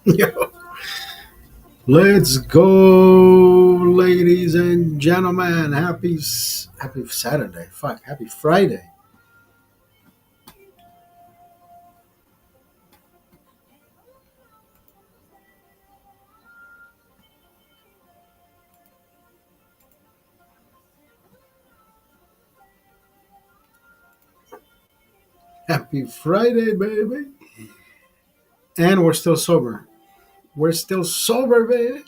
Yo, let's go, ladies and gentlemen. Happy Saturday. Fuck, happy Friday. Happy Friday, baby. And we're still sober. We're still sober, baby.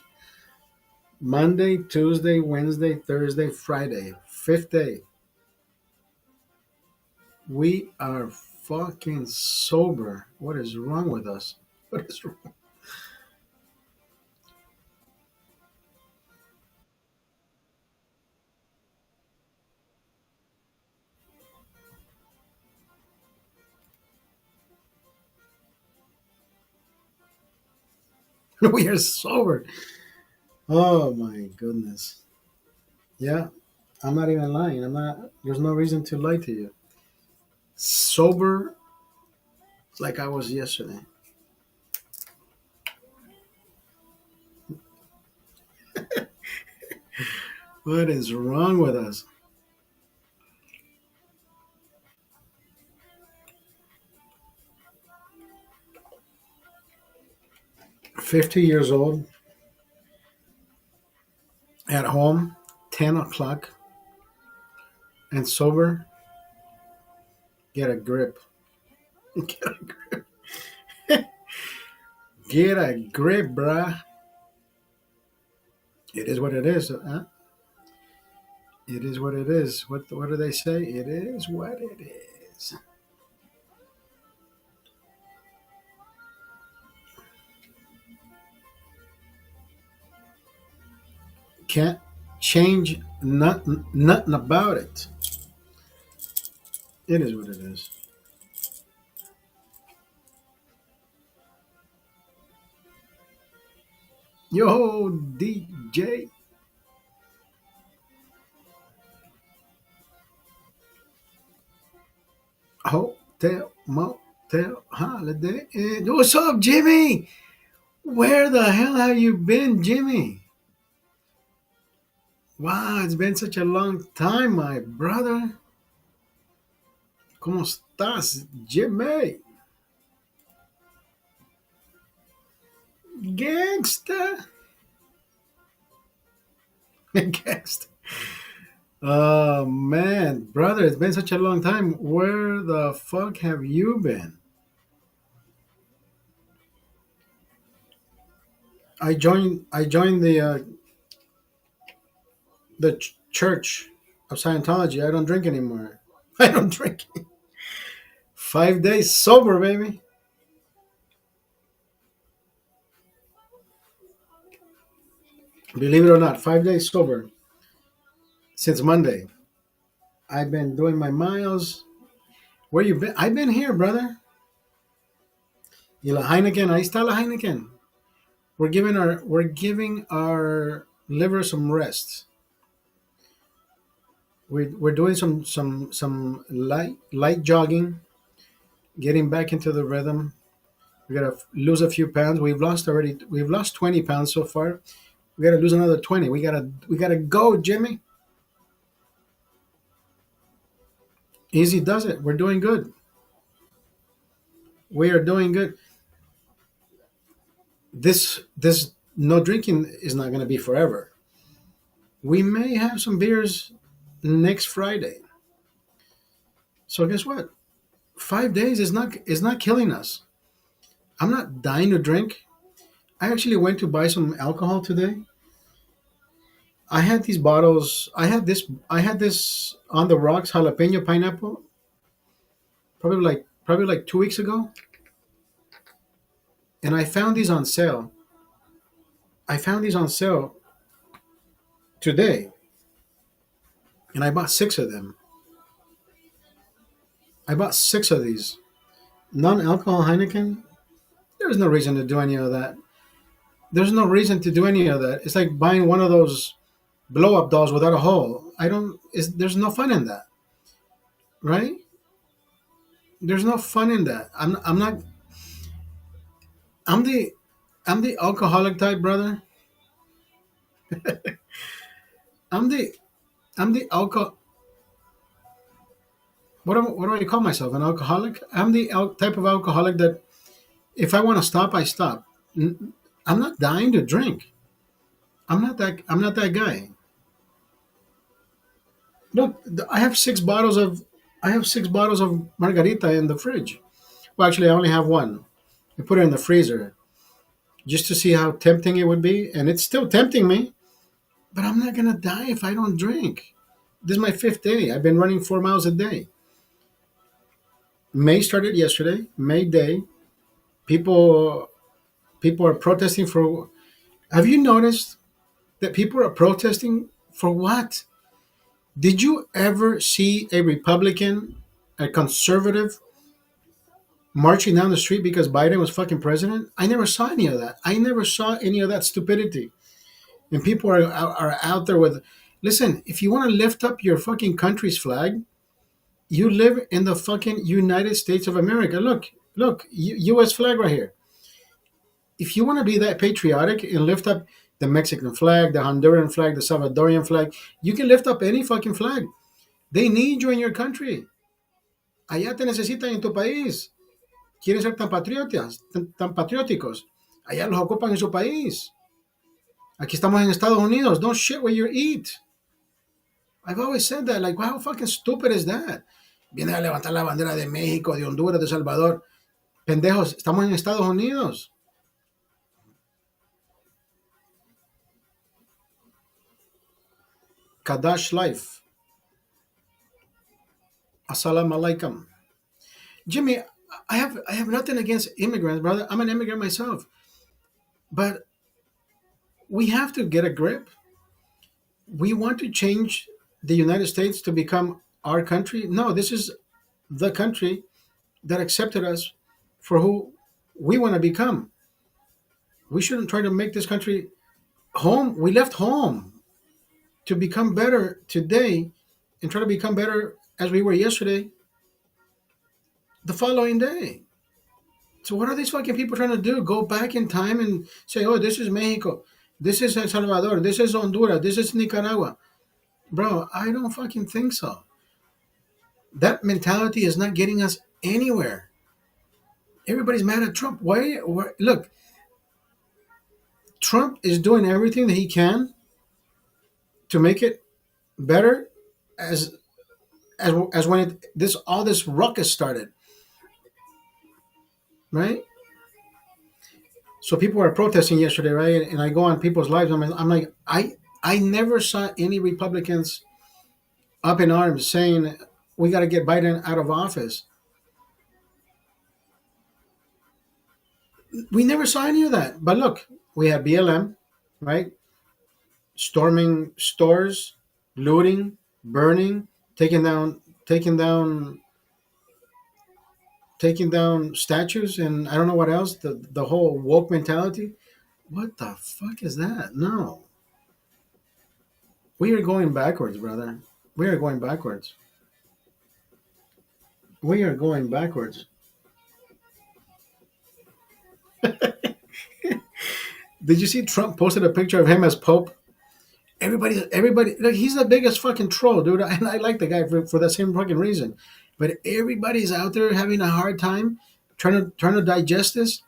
Monday, Tuesday, Wednesday, Thursday, Friday. Fifth day. We are fucking sober. What is wrong with us? What is wrong? We are sober. Oh my goodness. Yeah, I'm not even lying. I'm not. There's no reason to lie to you. Sober like I was yesterday. What is wrong with us? 50 years old, at home, 10 o'clock, and sober. Get a grip. Get a grip. Get a grip, bruh. It is what it is. Huh? It is what it is. What do they say? It is what it is. Can't change nothing about it. It is what it is. Yo, DJ. Hotel, motel, holiday. What's up, Jimmy? Where the hell have you been, Jimmy? Wow, it's been such a long time, my brother. ¿Cómo estás, Jimmy? Gangsta. Gangsta. Oh, man. Brother, it's been such a long time. Where the fuck have you been? I joined the church of Scientology. I don't drink anymore. I don't drink. 5 days sober, baby. Believe it or not, 5 days sober since Monday. I've been doing my miles. Where you been? I've been here, brother. Y la Heineken, ahí está la Heineken. We're giving our liver some rest. We're doing some light jogging, getting back into the rhythm. We gotta lose a few pounds. We've lost 20 pounds so far. We gotta lose another 20. We gotta go, Jimmy. Easy does it. We're doing good. We are doing good. This no drinking is not gonna be forever. We may have some beers next Friday. So guess what? 5 days is not killing us. I'm not dying to drink. I actually went to buy some alcohol today. I had these bottles. I had this on the rocks jalapeno pineapple probably like 2 weeks ago, and I found these on sale. I found these on sale today, and I bought six of them. I bought six of these non-alcohol Heineken. There's no reason to do any of that. There's no reason to do any of that. It's like buying one of those blow-up dolls without a hole. I don't. There's no fun in that, right? There's no fun in that. I'm not. I'm the I'm the alcoholic type, brother. I'm the I'm the alcohol. What do I call myself? An alcoholic? I'm the type of alcoholic that if I want to stop, I stop. I'm not dying to drink. I'm not that guy. Look, I have 6 bottles of margarita in the fridge. Well, actually, I only have one. I put it in the freezer just to see how tempting it would be, and it's still tempting me. But I'm not gonna die if I don't drink. This is my 5th day. I've been running 4 miles a day. May started yesterday. May Day. People people are protesting for. Have you noticed that people are protesting for what? Did you ever see a Republican, a conservative, marching down the street because Biden was fucking president? I never saw any of that. I never saw any of that stupidity. And people are out there with. Listen, if you want to lift up your fucking country's flag, you live in the fucking United States of America. Look, U.S. flag right here. If you want to be that patriotic and lift up the Mexican flag, the Honduran flag, the Salvadorian flag, you can lift up any fucking flag. They need you in your country. Allá te necesitan en tu país. Quieren ser tan patriotas, tan patrióticos. Allá los ocupan en su país. Aquí estamos en Estados Unidos. Don't shit where you eat. I've always said that. Like, how fucking stupid is that? Viene a levantar la bandera de México, de Honduras, de Salvador. Pendejos, estamos en Estados Unidos. Kadash life. Assalamu alaikum. Jimmy, I have nothing against immigrants, brother. I'm an immigrant myself. But we have to get a grip. We want to change the United States to become our country. No, this is the country that accepted us for who we want to become. We shouldn't try to make this country home. We left home to become better today and try to become better as we were yesterday the following day. So what are these fucking people trying to do? Go back in time and say, "Oh, this is Mexico, this is El Salvador, this is Honduras, this is Nicaragua." Bro, I don't fucking think so. That mentality is not getting us anywhere. Everybody's mad at Trump. Why? Look, Trump is doing everything that he can to make it better as as when this all this ruckus started, right? So people were protesting yesterday, right? And I go on people's lives. I'm like, I never saw any Republicans up in arms saying we got to get Biden out of office. We never saw any of that. But look, we had BLM, right? Storming stores, looting, burning, taking down, taking down statues, and I don't know what else. The whole woke mentality. What the fuck is that? No, we are going backwards, brother. We are going backwards. We are going backwards. Did you see Trump posted a picture of him as Pope? Everybody, like, he's the biggest fucking troll, dude. And I like the guy for that same fucking reason. But everybody's out there having a hard time trying to digest this.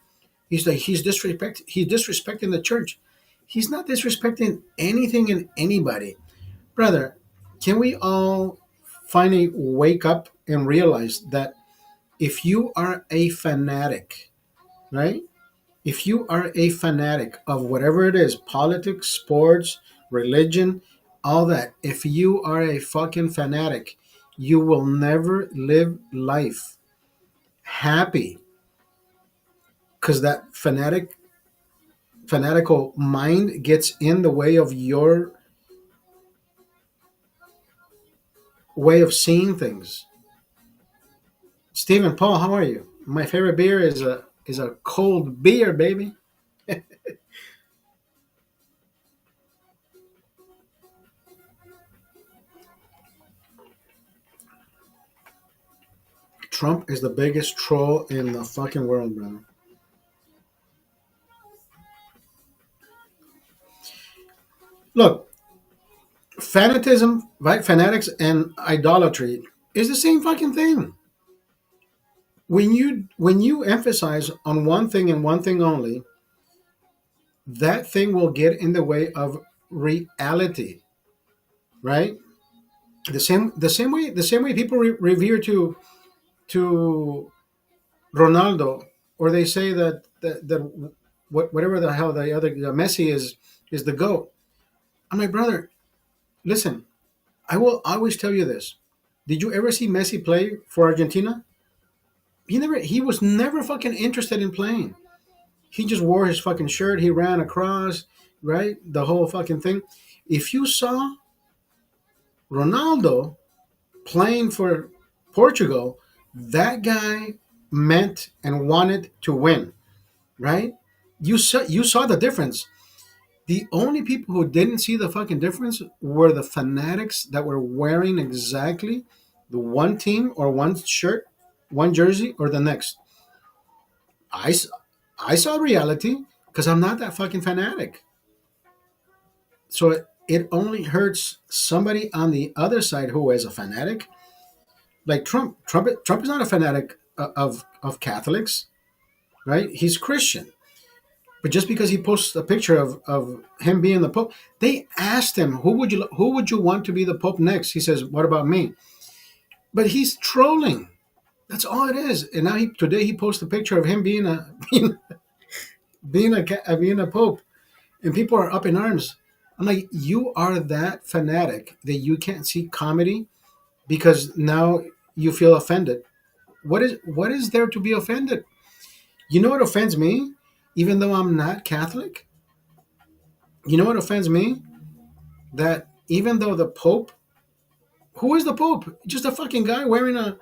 He's like he's disrespecting the church. He's not disrespecting anything and anybody, brother. Can we all finally wake up and realize that if you are a fanatic, right? If you are a fanatic of whatever it is, politics, sports, religion, all that, if you are a fucking fanatic, you will never live life happy because that fanatical mind gets in the way of your way of seeing things. Stephen Paul, how are you? My favorite beer is a cold beer, baby. Trump is the biggest troll in the fucking world, bro. Look, fanatism, right? Fanatics and idolatry is the same fucking thing. When you emphasize on one thing and one thing only, that thing will get in the way of reality, right? The same way people revere to Ronaldo, or they say that whatever the hell the Messi is the goat. I'm like, brother, listen, I will always tell you this. Did you ever see Messi play for Argentina? He was never fucking interested in playing. He just wore his fucking shirt, he ran across, right? The whole fucking thing. If you saw Ronaldo playing for Portugal, that guy meant and wanted to win, right? You saw the difference. The only people who didn't see the fucking difference were the fanatics that were wearing exactly the one team or one shirt, one jersey or the next. I, s- I saw reality because I'm not that fucking fanatic. So it only hurts somebody on the other side who is a fanatic, like Trump. Trump is not a fanatic of Catholics, right? He's Christian. But just because he posts a picture of him being the Pope, they asked him, who would you want to be the Pope next? He says, what about me? But he's trolling. That's all it is. And now today he posts a picture of him being a being a Pope, and people are up in arms. I'm like, you are that fanatic that you can't see comedy because now you feel offended. What is there to be offended? You know what offends me? Even though I'm not Catholic, you know what offends me? That even though the Pope, who is the Pope? Just a fucking guy wearing a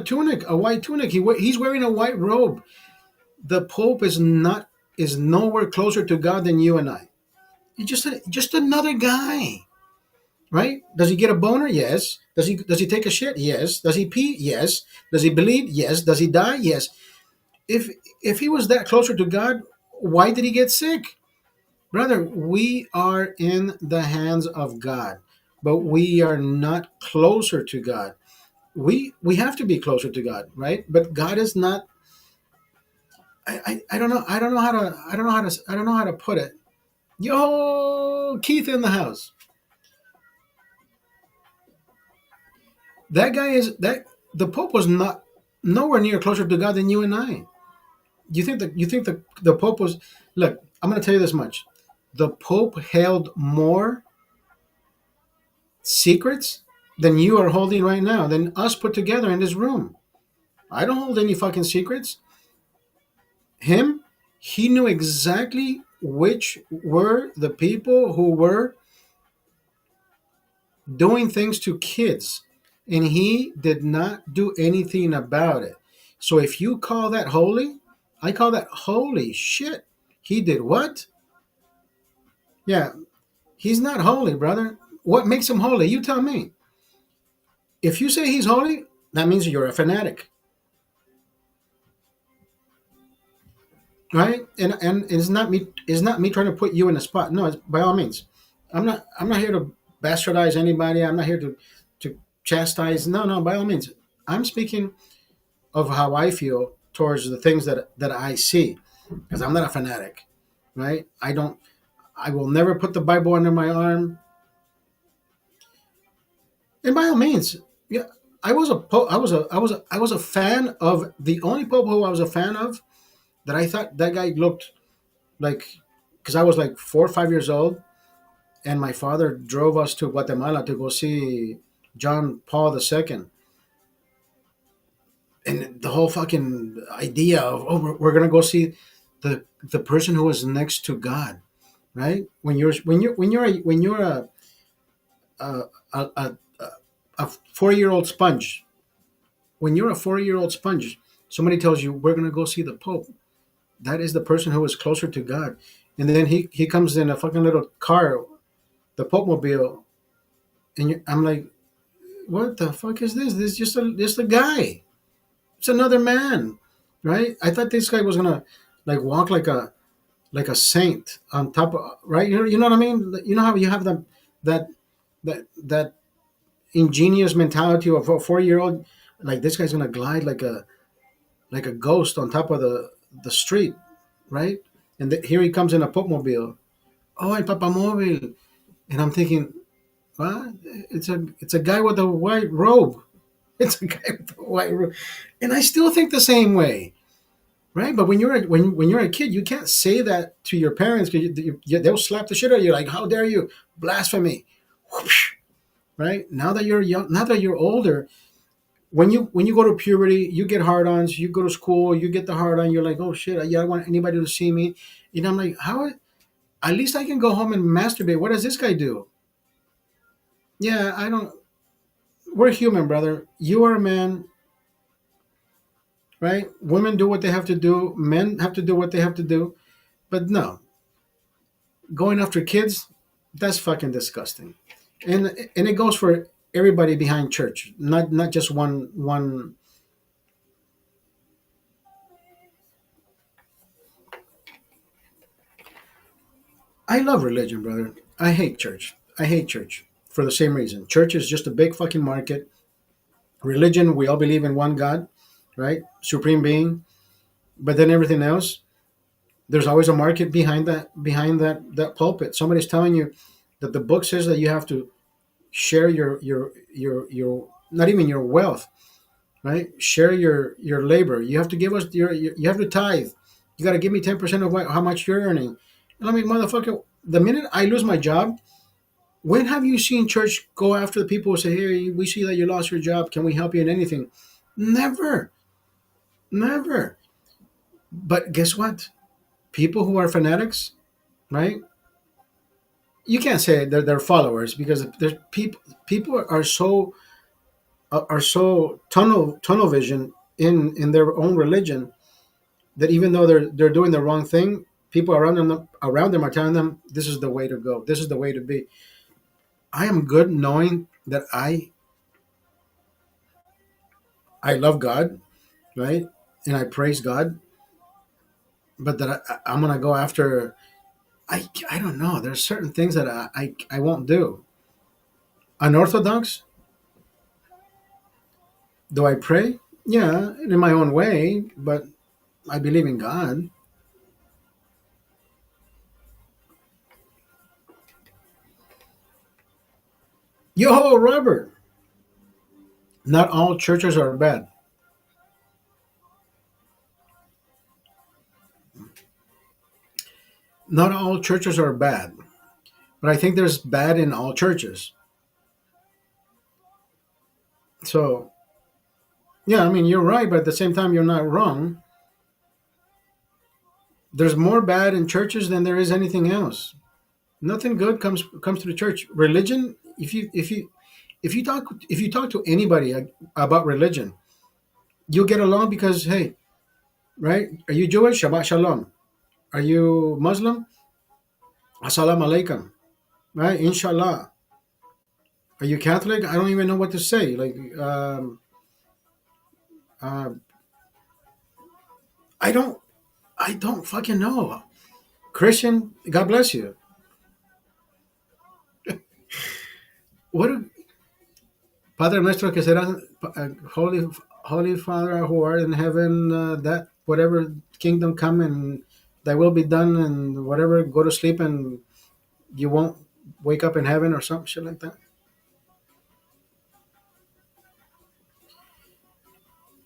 tunic, a white tunic. He's wearing a white robe. The Pope is nowhere closer to God than you and I. He's just another guy, right? Does he get a boner? Yes. Does he take a shit? Yes. Does he pee? Yes. Does he bleed? Yes. Does he die? Yes. If if he was that closer to God, why did he get sick? Brother, we are in the hands of God, but we are not closer to God. We have to be closer to God, right? But God is not. I don't know. I don't know how to put it. Yo, Keith in the house. That guy is that the Pope was not nowhere near closer to God than you and I. You think the Pope was? Look, I'm going to tell you this much: the Pope held more secrets than you are holding right now, than us put together in this room. I don't hold any fucking secrets. Him, he knew exactly which were the people who were doing things to kids, and he did not do anything about it. So if you call that holy, I call that holy shit. He did what? Yeah, he's not holy, brother. What makes him holy? You tell me. If you say he's holy, that means you're a fanatic, right? And it's not me trying to put you in a spot. No, it's by all means. I'm not here to bastardize anybody. I'm not here to chastise. No, no, by all means. I'm speaking of how I feel towards the things that I see, because I'm not a fanatic, right? I will never put the Bible under my arm. And by all means, yeah, I was a fan of the only pope who I was a fan of, that I thought that guy looked like, because I was like 4 or 5 years old, and my father drove us to Guatemala to go see John Paul II, and the whole fucking idea of, oh, we're gonna go see the person who is next to God, right? A a, a, a 4 year old sponge, when you're a 4 year old sponge, somebody tells you we're gonna go see the Pope. That is the person who is closer to God, and then he comes in a fucking little car, the Pope mobile, and I'm like, what the fuck is this? This is just a guy. It's another man, right? I thought this guy was gonna like walk like a like a saint on top of, right? You know what I mean? You know how you have that that ingenious mentality of a 4 year old, like this guy's gonna glide like a ghost on top of the street, right? And here he comes in a popmobile. Oh, el papamobile, and I'm thinking, what? It's a guy with a white robe. It's a guy with a white robe, and I still think the same way, right? But when you're a kid, you can't say that to your parents because they'll slap the shit out of you. Like, how dare you, blasphemy, whoosh, right? Now that you're young, now that you're older, when you go to puberty, you get hard-ons. You go to school, you get the hard-on. You're like, oh shit, I don't want anybody to see me. You know, I'm like, how? At least I can go home and masturbate. What does this guy do? Yeah, I don't. We're human, brother. You are a man, right? Women do what they have to do. Men have to do what they have to do. But no, going after kids, that's fucking disgusting. And it goes for everybody behind church, not just one. I love religion, brother. I hate church. I hate church for the same reason. Church is just a big fucking market. Religion, we all believe in one God, right? Supreme being. But then everything else, there's always a market behind that pulpit. Somebody's telling you that the book says that you have to share your not even your wealth, right? Share your labor. You have to give us you have to tithe. You got to give me 10% of how much you're earning. And I'm like, motherfucker, the minute I lose my job, when have you seen church go after the people who say, hey, we see that you lost your job. Can we help you in anything? Never, never. But guess what? People who are fanatics, right? You can't say they're followers because there's people are so tunnel vision in their own religion that even though they're doing the wrong thing, people around them are telling them this is the way to go. This is the way to be. I am good knowing that I love God, right? And I praise God, but that I'm gonna go after. I don't know. There's certain things that I won't do. Unorthodox. Do I pray? Yeah, in my own way, but I believe in God. Yo, Robert. Not all churches are bad. Not all churches are bad, but I think there's bad in all churches. So, yeah, I mean, you're right, but at the same time, you're not wrong. There's more bad in churches than there is anything else. Nothing good comes to the church. Religion, if you talk to anybody about religion, you'll get along because hey, right? Are you Jewish? Shabbat shalom. Are you Muslim? Assalamu alaikum. Right? Inshallah. Are you Catholic? I don't even know what to say. Uh, I don't. I don't fucking know. Christian, God bless you. What do, Padre nuestro que será, Holy Father who art in heaven, that whatever kingdom come and thy will be done and whatever, go to sleep and you won't wake up in heaven or some shit like that.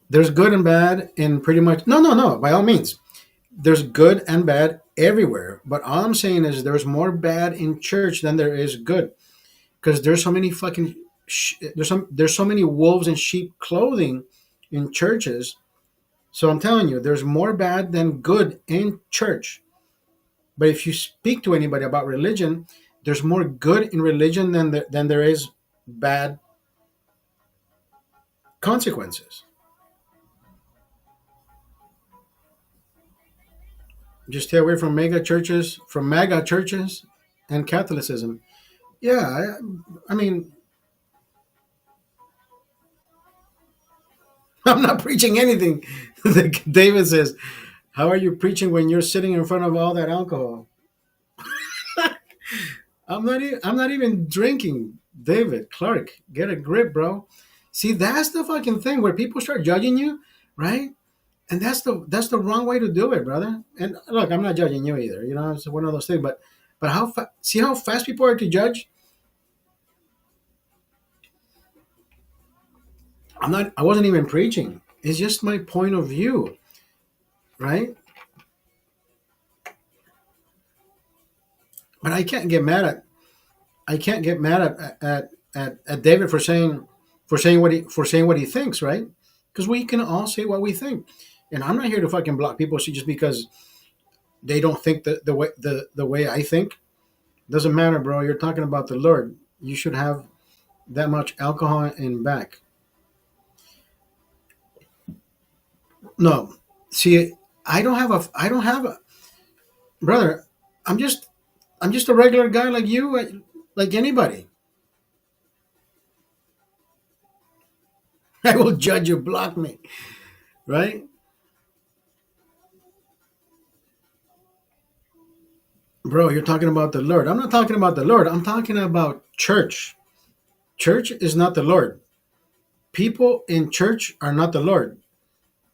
There's good and bad in pretty much, no, by all means. There's good and bad everywhere. But all I'm saying is there's more bad in church than there is good. Because there's so many fucking, there's so many wolves in sheep clothing in churches. So I'm telling you, there's more bad than good in church. But if you speak to anybody about religion, there's more good in religion than there is bad consequences. Just stay away from mega churches, and Catholicism. Yeah, I mean, I'm not preaching anything. David says, How are you preaching when you're sitting in front of all that alcohol? I'm not even drinking. David Clark, get a grip, bro. See, that's the fucking thing where people start judging you, right? And that's the wrong way to do it, brother. And look, I'm not judging you either. You know, it's one of those things. But see how fast people are to judge. I'm not. I wasn't even preaching. It's just my point of view, right? But I can't get mad at David for saying what he thinks, right? Because we can all say what we think, and I'm not here to fucking block people just because they don't think the way I think. Doesn't matter, bro. You're talking about the Lord. You should have that much alcohol in back. No, see, I don't have a brother. I'm just I'm just a regular guy like you, like anybody. I will judge you, block me, right? Bro, you're talking about the Lord. I'm not talking about the Lord. I'm talking about church. Church is not the Lord. People in church are not the Lord.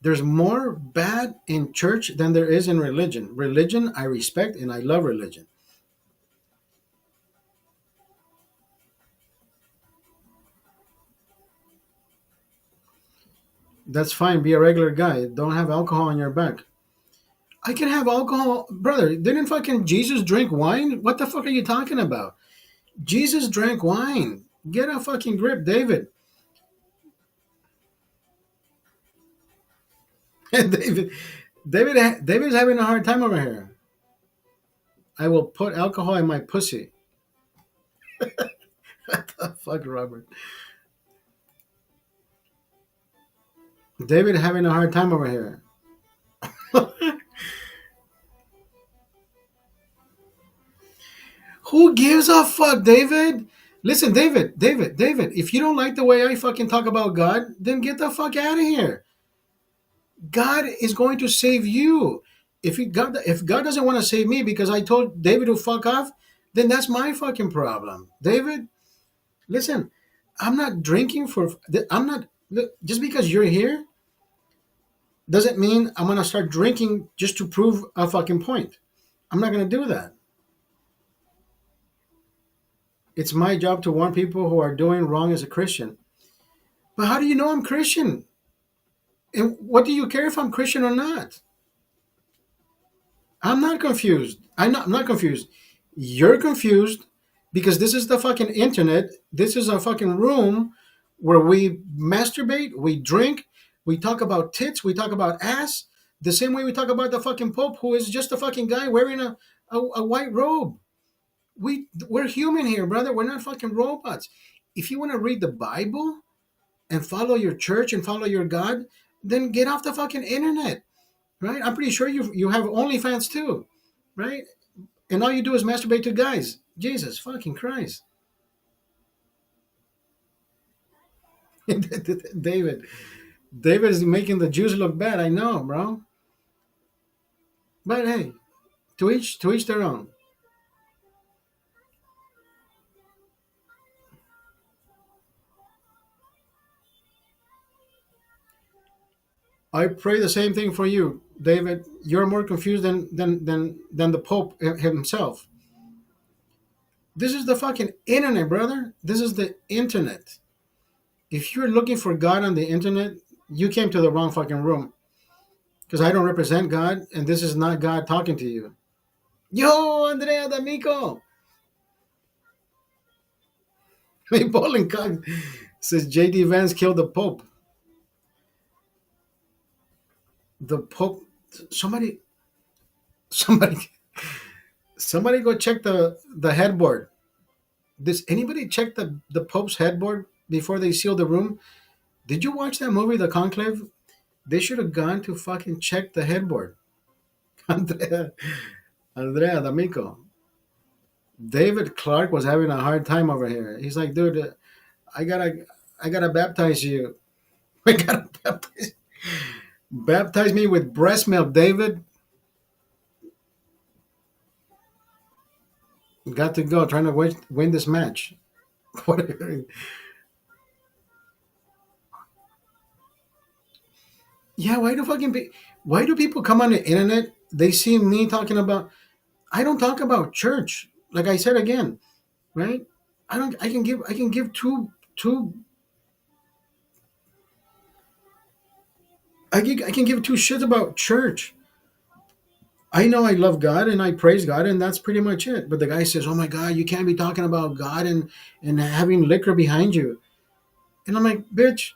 There's more bad in church than there is in religion. Religion, I respect and I love religion. That's fine. Be a regular guy. Don't have alcohol on your back. I can have alcohol, brother. Didn't fucking Jesus drink wine? What the fuck are you talking about? Jesus drank wine. Get a fucking grip, David. David, David's having a hard time over here. I will put alcohol in my pussy. What the fuck, Robert? David having a hard time over here. Who gives a fuck, David? Listen, David. If you don't like the way I fucking talk about God, then get the fuck out of here. God is going to save you. If God doesn't want to save me because I told David to fuck off, then that's my fucking problem. David, listen, I'm not drinking for. I'm not look, just because you're here doesn't mean I'm gonna start drinking just to prove a fucking point. I'm not gonna do that. It's my job to warn people who are doing wrong as a Christian. But how do you know I'm Christian? And what do you care if I'm Christian or not? I'm not confused. I'm not confused. You're confused because this is the fucking internet. This is a fucking room where we masturbate, we drink, we talk about tits, we talk about ass, the same way we talk about the fucking Pope, who is just a fucking guy wearing a white robe. We're human here, brother. We're not fucking robots. If you want to read the Bible and follow your church and follow your God, then get off the fucking internet, right? I'm pretty sure you have OnlyFans too, right? And all you do is masturbate to guys. Jesus fucking Christ. David. David is making the Jews look bad. I know, bro. But hey, to each their own. I pray the same thing for you, David. You're more confused than the Pope himself. This is the fucking internet, brother. This is the internet. If you're looking for God on the internet, you came to the wrong fucking room. Because I don't represent God, and this is not God talking to you. Yo, Andrea D'Amico. Hey, Bowling Cock says J.D. Vance killed the Pope. The Pope. Somebody, somebody, somebody go check the headboard. Does anybody check the Pope's headboard before they seal the room? Did you watch that movie, The Conclave? They should have gone to fucking check the headboard. Andrea, Andrea D'Amico. David Clark was having a hard time over here. He's like, dude, I gotta baptize you. I gotta baptize. Baptize me with breast milk, David. Got to go. Trying to win this match. Whatever. Yeah, why do people come on the internet? They see me talking about. I don't talk about church. Like I said again, right? I don't. I can give two. I can give two shits about church. I know I love God and I praise God and that's pretty much it. But the guy says, "Oh my God, you can't be talking about God and having liquor behind you." And I'm like, "Bitch,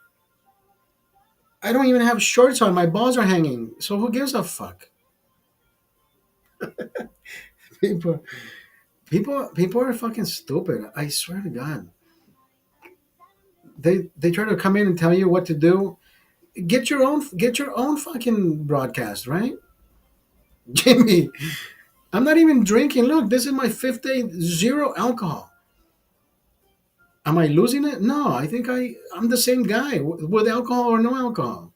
I don't even have shorts on. My balls are hanging. So who gives a fuck?" People, people are fucking stupid. I swear to God. They try to come in and tell you what to do. Get your own fucking broadcast, right? Jimmy, I'm not even drinking. Look, this is my fifth day, zero alcohol. Am I losing it? No, I think I'm the same guy with alcohol or no alcohol.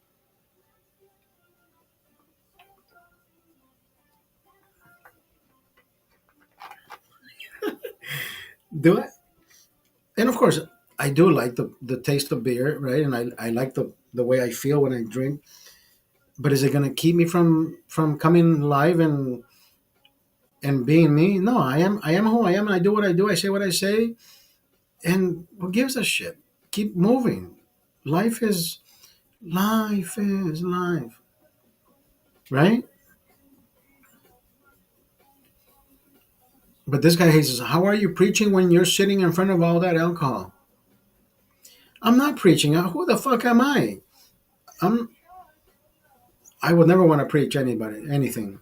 Do I? And of course, I do like the taste of beer, right? And I like the way I feel when I drink. But is it going to keep me from coming live and being me? No, I am who I am, and I do what I do. I say what I say, and who gives a shit? Keep moving. Life is life is life, right? But this guy he says, "How are you preaching when you're sitting in front of all that alcohol?" I'm not preaching. Who the fuck am I? I'm. I would never want to preach anybody anything.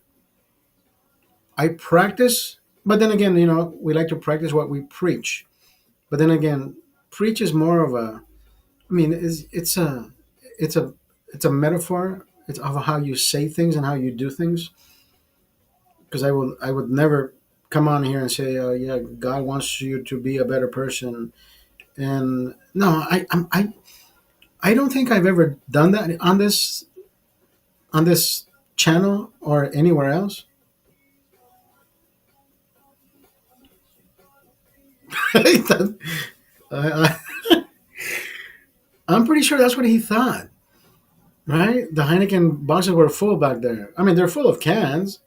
I practice, but then again, we like to practice what we preach. But then again, preach is more of a. I mean, it's a, it's a metaphor. It's of how you say things and how you do things. Because I would never come on here and say, yeah, God wants you to be a better person. And no, I don't think I've ever done that on this channel or anywhere else. I, I'm pretty sure that's what he thought, right? The Heineken boxes were full back there. I mean, they're full of cans,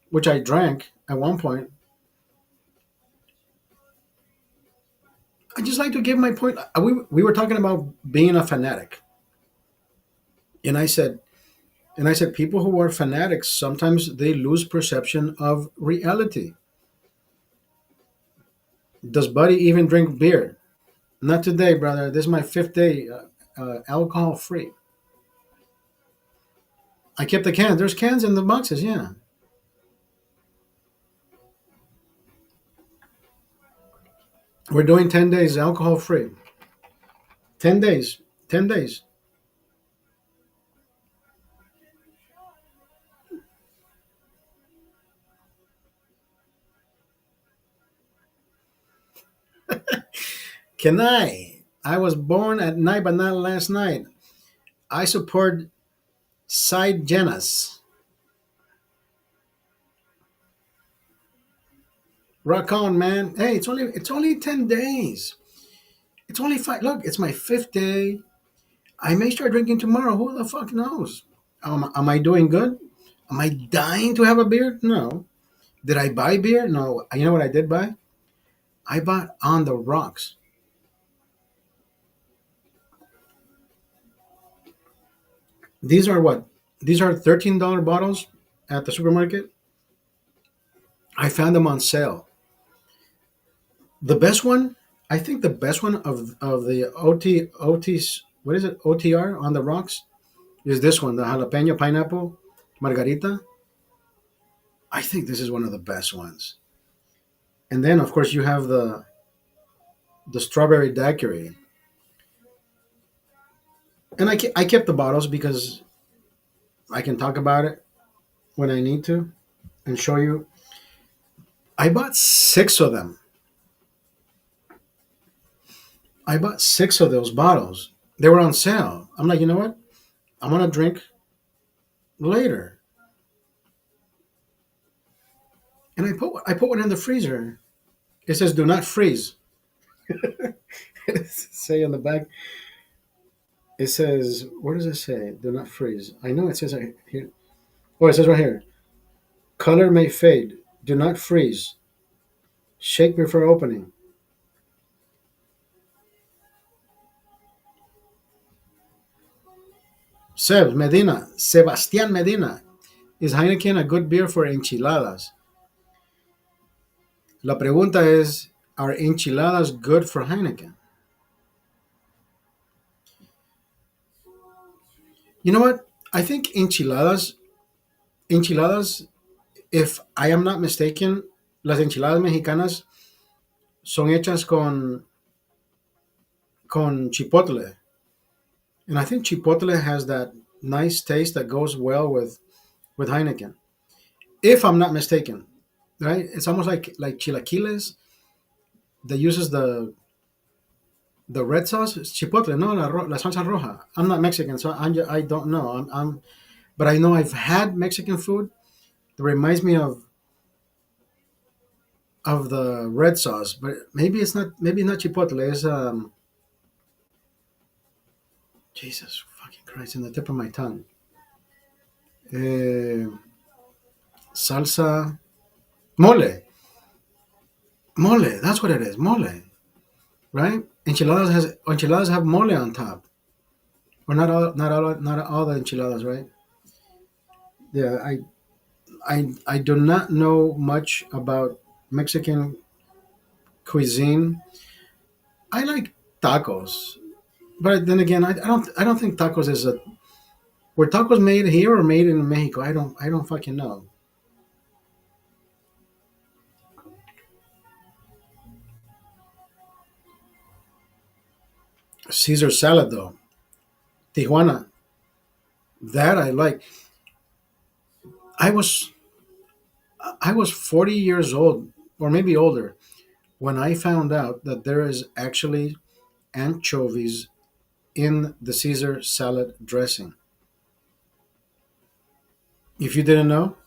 which I drank at one point. I just like to give my point. We were talking about being a fanatic, and I said people who are fanatics sometimes they lose perception of reality. Does Buddy even drink beer? Not today, brother. This is my fifth day, alcohol free. I kept the cans. There's cans in the boxes. Yeah, we're doing 10 days alcohol free. 10 days. 10 days. Can I? I was born at night, but not last night. I support Side Genas. Rock on, man. Hey, it's only 10 days. It's only five. Look, it's my fifth day. I may start drinking tomorrow. Who the fuck knows? Am I doing good? Am I dying to have a beer? No. Did I buy beer? No. You know what I did buy? I bought On the Rocks. These are what? These are $13 bottles at the supermarket. I found them on sale. The best one, I think the best one of the OT's, what is it? OTR On the Rocks is this one, the jalapeno pineapple margarita. I think this is one of the best ones. And then of course you have the strawberry daiquiri. And I kept the bottles because I can talk about it when I need to and show you. I bought six of them. I bought six of those bottles. They were on sale. I'm like, you know what? I'm gonna drink. later, and I put one in the freezer. It says do not freeze. Say on the back. It says, where does it say? Do not freeze. I know it says right here. Oh, it says right here. Color may fade. Do not freeze. Shake before opening. Sebastian Medina. Is Heineken a good beer for enchiladas? La pregunta es, are enchiladas good for Heineken? You know what? I think enchiladas, if I am not mistaken, las enchiladas mexicanas son hechas con chipotle. And I think chipotle has that nice taste that goes well with Heineken. If I'm not mistaken, right? It's almost like chilaquiles that uses the red sauce. It's chipotle, no, la salsa roja. I'm not Mexican, so I don't know. But I know I've had Mexican food that reminds me of the red sauce, but maybe not chipotle. It's Jesus fucking Christ, in the tip of my tongue. Uh, Salsa mole, mole. That's what it is, mole, right? Enchiladas have mole on top, or not all the enchiladas, right? Yeah, I do not know much about Mexican cuisine. I like tacos, but then again, I don't think tacos is a were tacos made here or made in Mexico. I don't fucking know. Caesar salad though, Tijuana, that I like. I was I was 40 years old or maybe older when I found out that there is actually anchovies in the Caesar salad dressing. If you didn't know,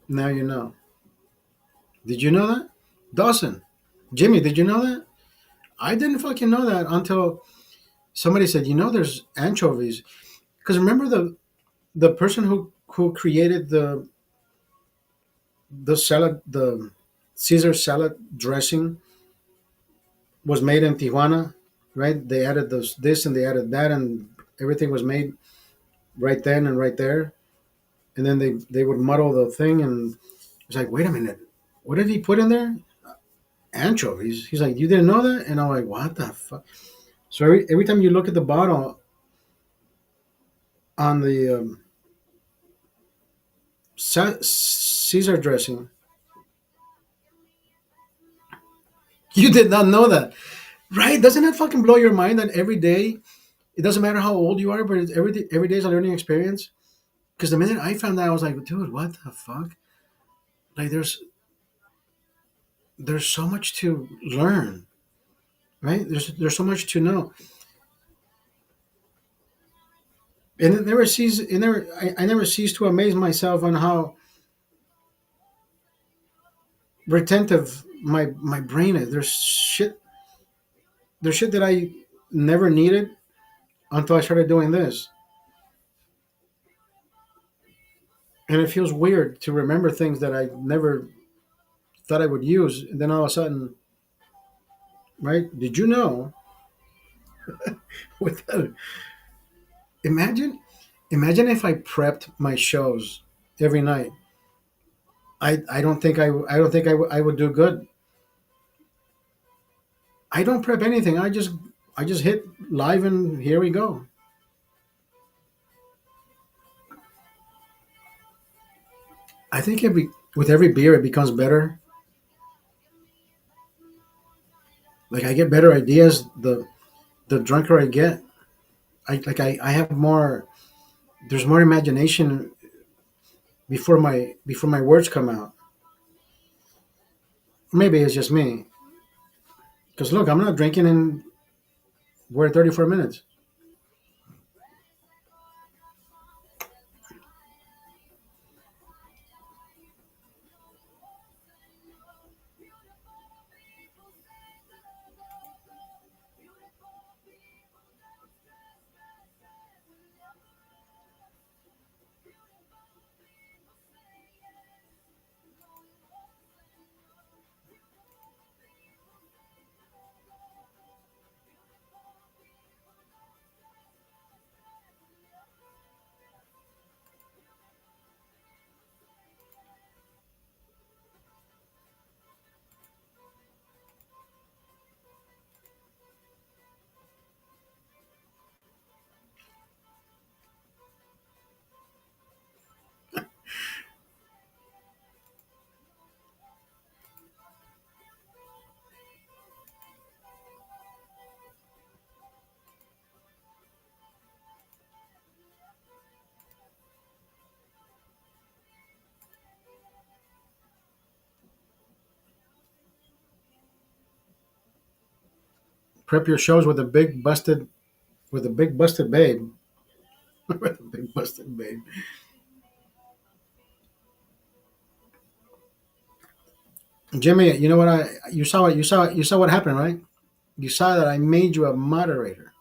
now you know. Did you know that? Dawson, Jimmy, did you know that? I didn't fucking know that until somebody said, there's anchovies. Because remember the person who created the Caesar salad dressing was made in Tijuana, right? They added this and they added that, and everything was made right then and right there. And then they would muddle the thing, and it's like, wait a minute, what did he put in there? Anchovies. He's like, you didn't know that? And I'm like, what the fuck? So every time you look at the bottle on the Caesar dressing, you did not know that, right? Doesn't that fucking blow your mind that every day, it doesn't matter how old you are, but every day is a learning experience? Because the minute I found that, I was like, dude, what the fuck? Like, there's so much to learn, right? There's so much to know, and I never cease to amaze myself on how retentive my brain is. There's shit that I never needed until I started doing this, and it feels weird to remember things that I never thought I would use, and then all of a sudden, right? Did you know? With imagine, imagine if I prepped my shows every night. I would do good. I don't prep anything. I just hit live and here we go. I think with every beer it becomes better. Like I get better ideas the drunker I get. I have more. There's more imagination before my words come out. Maybe it's just me. Because look, I'm not drinking and we're at 34 minutes. Prep your shows with a big busted babe. With a big busted babe. Jimmy, you know what I you saw what happened, right? You saw that I made you a moderator.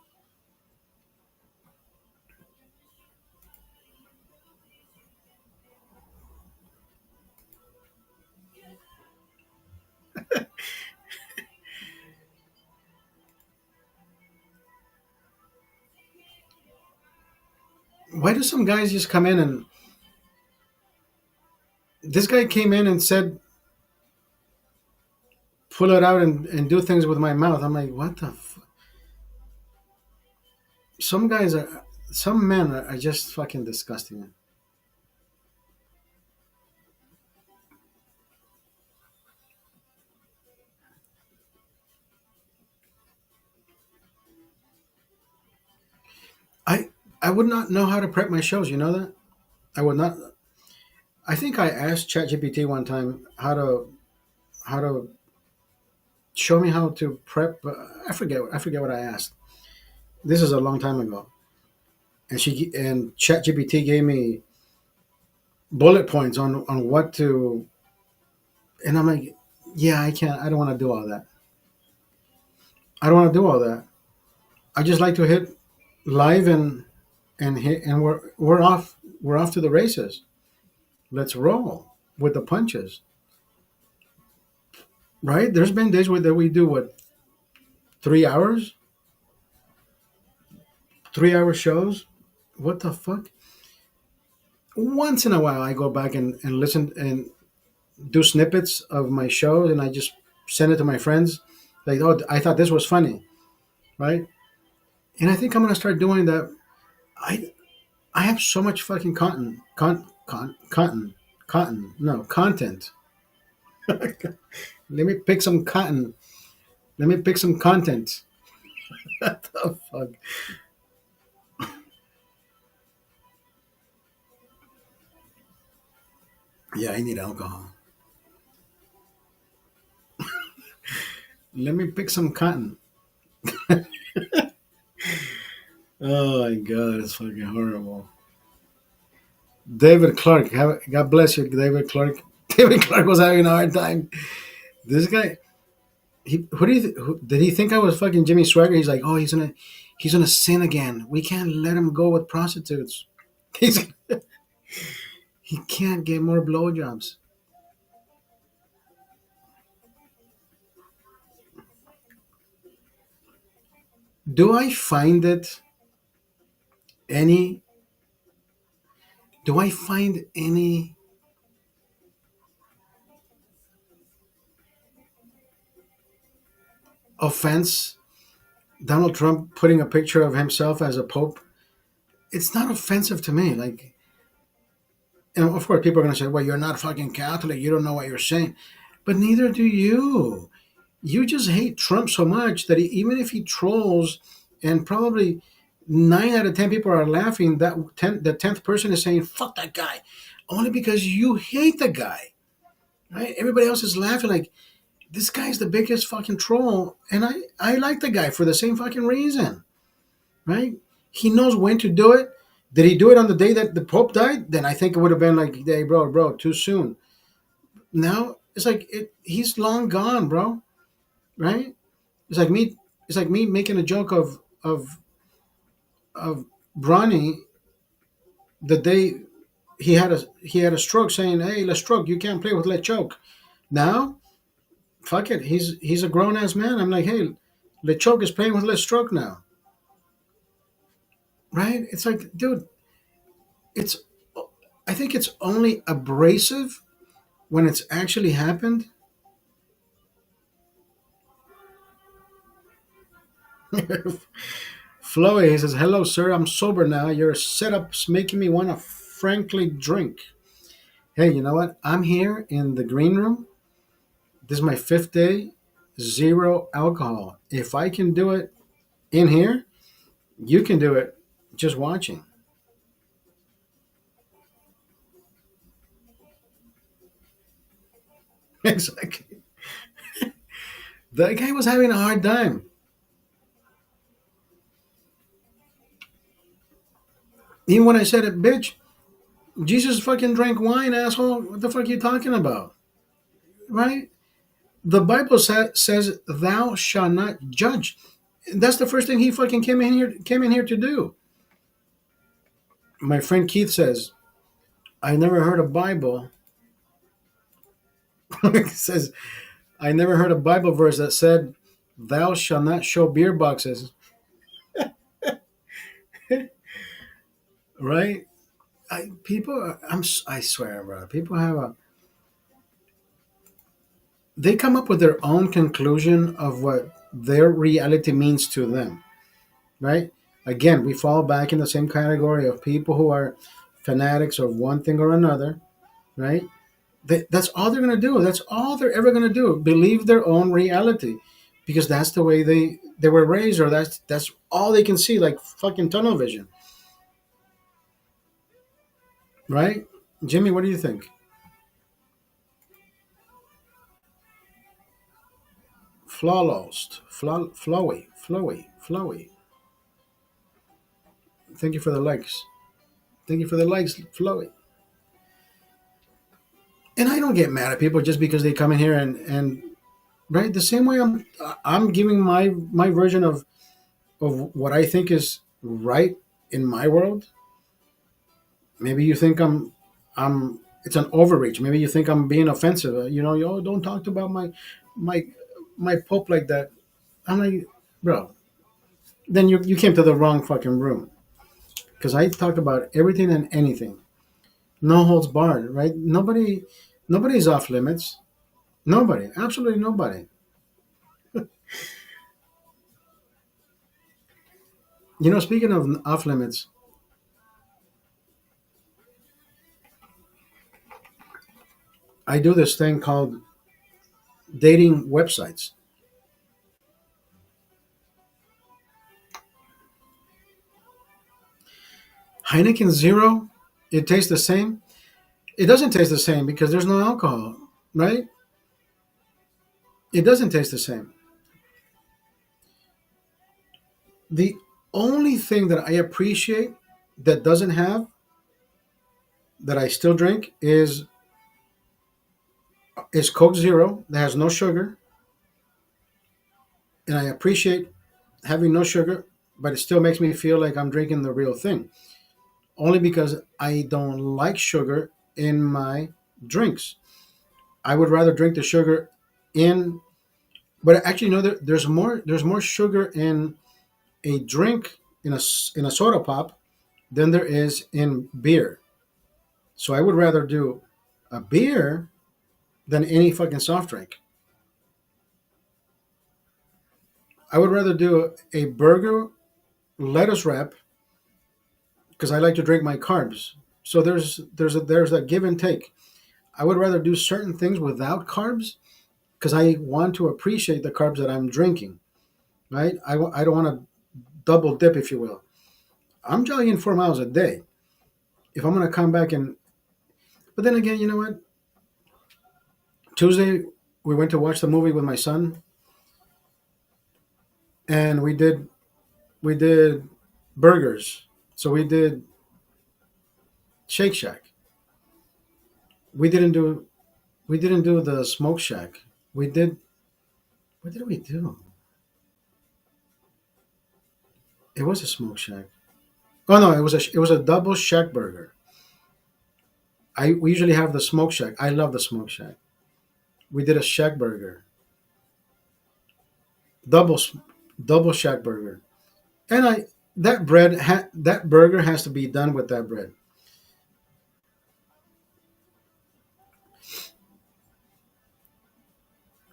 Why do some guys just come in and this guy came in and said pull it out and do things with my mouth. I'm like, what the some guys are some men are just fucking disgusting. I I would not know how to prep my shows, you know that? I would not. I think I asked ChatGPT one time how to show me how to prep. I forget what I asked. This is a long time ago, and ChatGPT gave me bullet points on what to, and I'm like, yeah, I can't. I don't want to do all that. I don't want to do all that. I just like to hit live and hit, and we're off to the races. Let's roll with the punches, right? There's been days where that we do what 3 hours, 3 hour shows. What the fuck? Once in a while, I go back and listen and do snippets of my show, and I just send it to my friends. Like, oh, I thought this was funny, right? And I think I'm gonna start doing that. I have so much fucking content. Let me pick some cotton. Let me pick some content. What the fuck? Yeah, I need alcohol. Let me pick some cotton. Oh my god, it's fucking horrible. David Clark, God bless you, David Clark. David Clark was having a hard time. This guy, who do you did he think I was fucking Jimmy Swagger? He's like, oh, he's gonna sin again. We can't let him go with prostitutes. He's he can't get more blowjobs. Do I find it any? Do I find any offense? Donald Trump putting a picture of himself as a pope. It's not offensive to me. Like, and of course, people are gonna say, "Well, you're not fucking Catholic. You don't know what you're saying." But neither do you. You just hate Trump so much that even if he trolls, and probably 9 out of 10 people are laughing, the 10th person is saying "fuck that guy," only because you hate the guy. Right? Everybody else is laughing like this guy's the biggest fucking troll, and I like the guy for the same fucking reason. Right? He knows when to do it. Did he do it on the day that the Pope died? Then I think it would have been like, hey, bro, too soon. Now it's like he's long gone, bro. Right? It's like me. It's like me making a joke of Bronny the day he had a stroke, saying, "Hey, stroke, you can't play with choke." Now, fuck it, he's a grown ass man. I'm like, hey, choke is playing with stroke now, right? It's like, dude, it's. I think it's only abrasive when it's actually happened. Floey, he says, "Hello, sir. I'm sober now. Your setup's making me want to frankly drink." Hey, you know what? I'm here in the green room. This is my fifth day, zero alcohol. If I can do it in here, you can do it just watching. Exactly. That guy was having a hard time. Even when I said it, bitch, Jesus fucking drank wine, asshole. What the fuck are you talking about? Right? The Bible says, "Thou shalt not judge." That's the first thing he fucking came in here to do. My friend Keith says, "I never heard a Bible." He says, "I never heard a Bible verse that said, 'Thou shalt not show beer boxes.'" Right? I swear, bro. People have a they come up with their own conclusion of what their reality means to them, right? Again, we fall back in the same category of people who are fanatics of one thing or another, right? That's all they're going to do. That's all they're ever going to do. Believe their own reality, because that's the way they were raised, or that's all they can see, like fucking tunnel vision, right? Jimmy, what do you think? Flawless, flowy. Thank you for the likes. Thank you for the likes, flowy. And I don't get mad at people just because they come in here and right the same way I'm giving my version of what I think is right in my world. Maybe you think I'm it's an overreach. Maybe you think I'm being offensive. Yo, don't talk about my my pope like that. I'm like, bro. Then you came to the wrong fucking room, because I talked about everything and anything. No holds barred, right? Nobody's off limits. Nobody, absolutely nobody. Speaking of off limits, I do this thing called dating websites. Heineken Zero, it tastes the same. It doesn't taste the same because there's no alcohol, right? It doesn't taste the same. The only thing that I appreciate that doesn't have, that I still drink, is Coke Zero that has no sugar, and I appreciate having no sugar, but it still makes me feel like I'm drinking the real thing. Only because I don't like sugar in my drinks. I would rather drink the sugar in, but actually, no. There's more sugar in a drink, in a soda pop, than there is in beer. So I would rather do a beer than any fucking soft drink. I would rather do a burger lettuce wrap because I like to drink my carbs. So there's a give and take. I would rather do certain things without carbs because I want to appreciate the carbs that I'm drinking. Right? I don't want to double dip, if you will. I'm jogging 4 miles a day. If I'm going to come back and, but then again, you know what? Tuesday we went to watch the movie with my son, and we did burgers. So we did Shake Shack. We didn't do we didn't do the Smoke Shack. We did what did we do? It was a Smoke Shack. Oh no, it was a double Shack burger. We usually have the Smoke Shack. I love the Smoke Shack. We did a Shack burger, double s- double Shack burger, and that burger has to be done with that bread.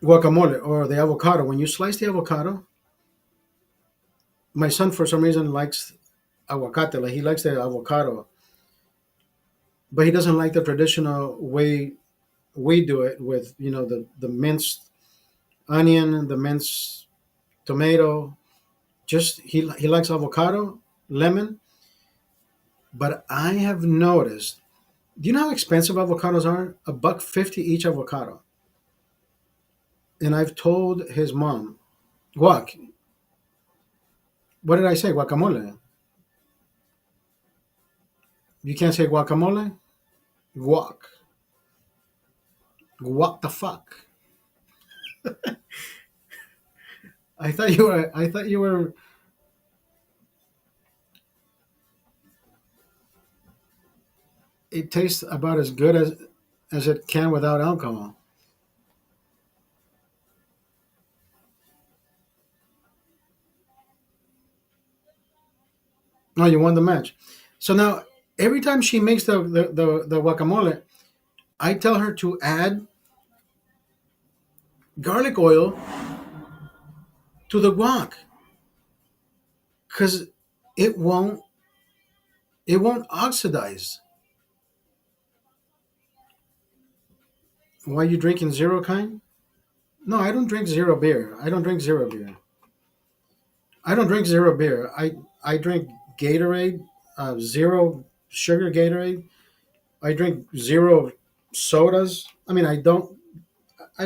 Guacamole or the avocado. When you slice the avocado, my son for some reason likes aguacate. Like he likes the avocado, but he doesn't like the traditional way we do it with the minced onion, the minced tomato. Just he likes avocado, lemon. But I have noticed. Do you know how expensive avocados are? $1.50 each avocado. And I've told his mom, guac. What did I say? Guacamole. You can't say guacamole. Guac. What the fuck? I thought you were. I thought you were. It tastes about as good as it can without alcohol. No, you won the match. So now every time she makes the guacamole, I tell her to add garlic oil to the guac because it won't it won't oxidize. Why you drinking zero kind? No, I don't drink zero beer. I don't drink zero beer. I don't drink zero beer. I drink Gatorade, zero sugar Gatorade. I drink zero sodas. I mean, I don't. I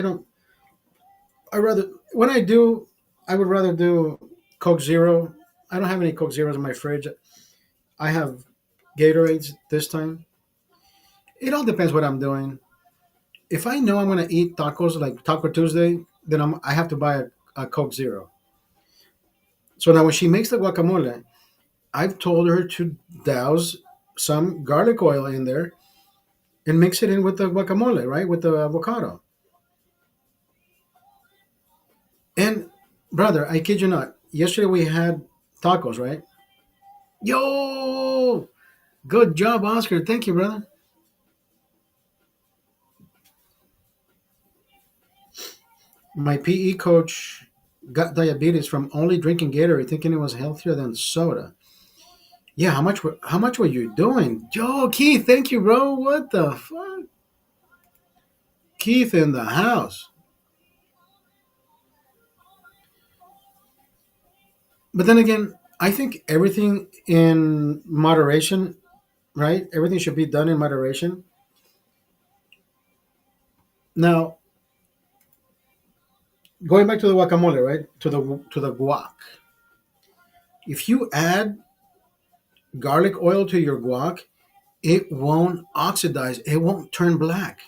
rather when I do, I would rather do Coke Zero. I don't have any Coke Zeros in my fridge. I have Gatorades this time. It all depends what I'm doing. If I know I'm going to eat tacos like Taco Tuesday, then I have to buy a Coke Zero. So now when she makes the guacamole, I've told her to douse some garlic oil in there and mix it in with the guacamole, right? With the avocado. And brother, I kid you not. Yesterday we had tacos, right? Yo, good job, Oscar. Thank you, brother. My PE coach got diabetes from only drinking Gatorade, thinking it was healthier than soda. Yeah, how much were you doing? Yo, Keith, thank you, bro. What the fuck? Keith in the house. But then again, I think everything in moderation, right? Everything should be done in moderation. Now, going back to the guacamole, right? To the guac. If you add garlic oil to your guac, it won't oxidize. It won't turn black.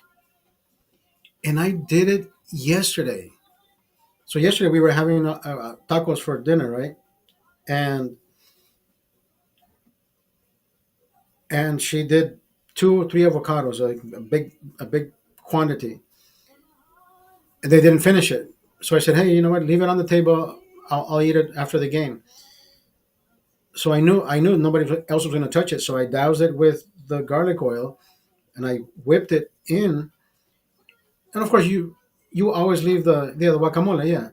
And I did it yesterday. So yesterday we were having tacos for dinner, right? And she did two or three avocados, like a big quantity. And they didn't finish it. So I said, hey, you know what? Leave it on the table. I'll eat it after the game. So I knew nobody else was going to touch it. So I doused it with the garlic oil and I whipped it in. And of course, you always leave the guacamole. Yeah,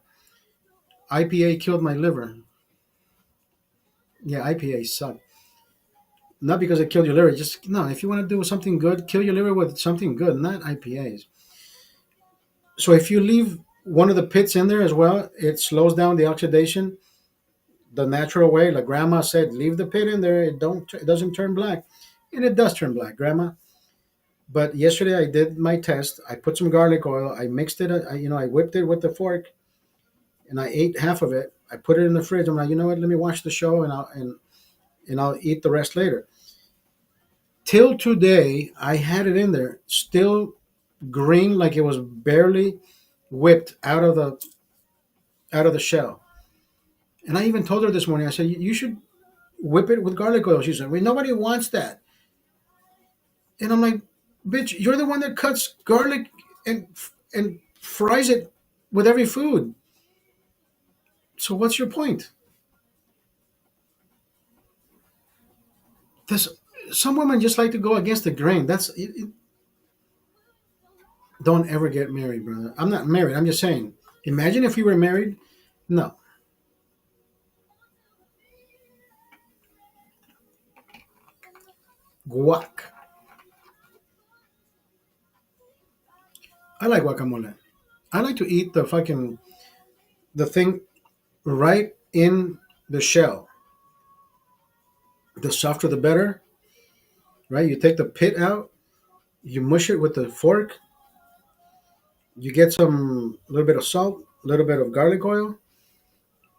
IPA killed my liver. Yeah, IPA suck. Not because it killed your liver. Just no. If you want to do something good, kill your liver with something good, not IPAs. So if you leave one of the pits in there as well, it slows down the oxidation the natural way. Like grandma said, leave the pit in there. It doesn't turn black, and it does turn black, grandma. But yesterday I did my test. I put some garlic oil. I mixed it. I whipped it with the fork, and I ate half of it. I put it in the fridge. I'm like, you know what? Let me watch the show, and I'll eat the rest later. Till today, I had it in there, still green, like it was barely whipped out of the shell. And I even told her this morning. I said, you should whip it with garlic oil. She said, well, nobody wants that. And I'm like, bitch, you're the one that cuts garlic and fries it with every food. So what's your point? This Some women just like to go against the grain. Don't ever get married, brother. I'm not married. I'm just saying. Imagine if we were married. No, guac. I like guacamole. I like to eat the thing right in the shell. The softer the better, right? You take the pit out, you mush it with the fork, you get some a little bit of salt, a little bit of garlic oil.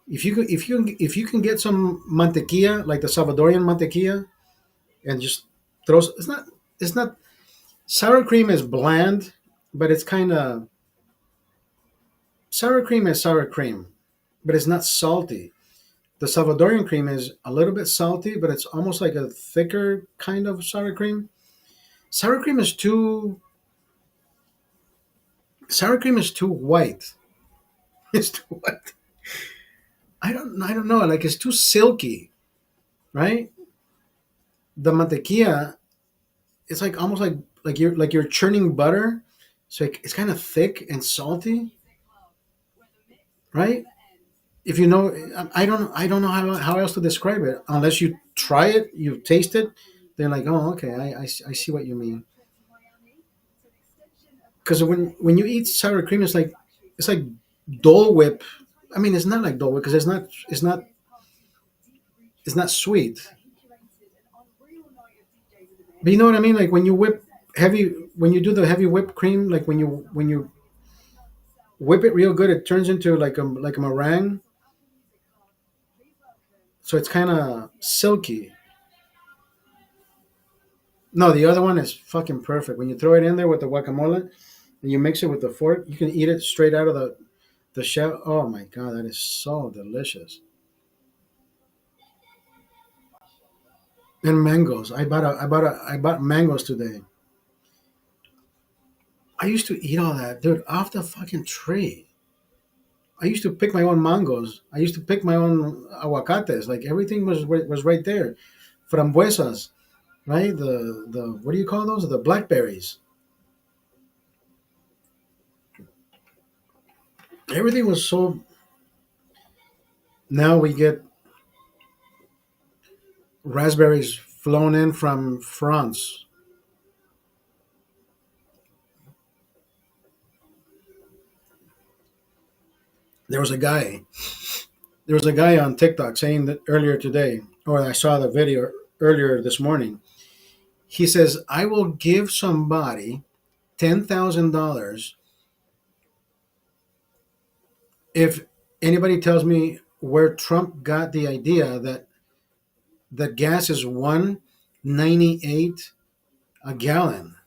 If you can get some mantequilla, like the Salvadorian mantequilla, and just throws. It's not. It's not. Sour cream is bland, but it's kind of sour cream is sour cream, but it's not salty. The Salvadorian cream is a little bit salty, but it's almost like a thicker kind of sour cream. Sour cream is too sour cream is too white. It's too white. I don't know. Like it's too silky, right? The mantequilla, it's like almost like you're churning butter, so it's kind of thick and salty, right? If you know, I don't know how else to describe it unless you try it, you taste it. They're like, oh, okay, I see what you mean. Because when you eat sour cream, it's like Dole Whip. I mean, it's not like Dole Whip because it's not sweet. But you know what I mean? Like when you when you do the heavy whipped cream, like when you whip it real good, it turns into like a meringue. So it's kind of silky. No, the other one is fucking perfect. When you throw it in there with the guacamole and you mix it with the fork, you can eat it straight out of the shell. Oh my god, that is so delicious. And mangoes. I bought mangoes today. I used to eat all that, dude, off the fucking tree. I used to pick my own mangoes. I used to pick my own aguacates. Like everything was right there. Frambuesas, right? The what do you call those? The blackberries. Everything was so. Now we get raspberries flown in from France. There was a guy. There was a guy on TikTok saying that earlier today, or I saw the video earlier this morning. He says, "I will give somebody $10,000 if anybody tells me where Trump got the idea that gas is 198 a gallon."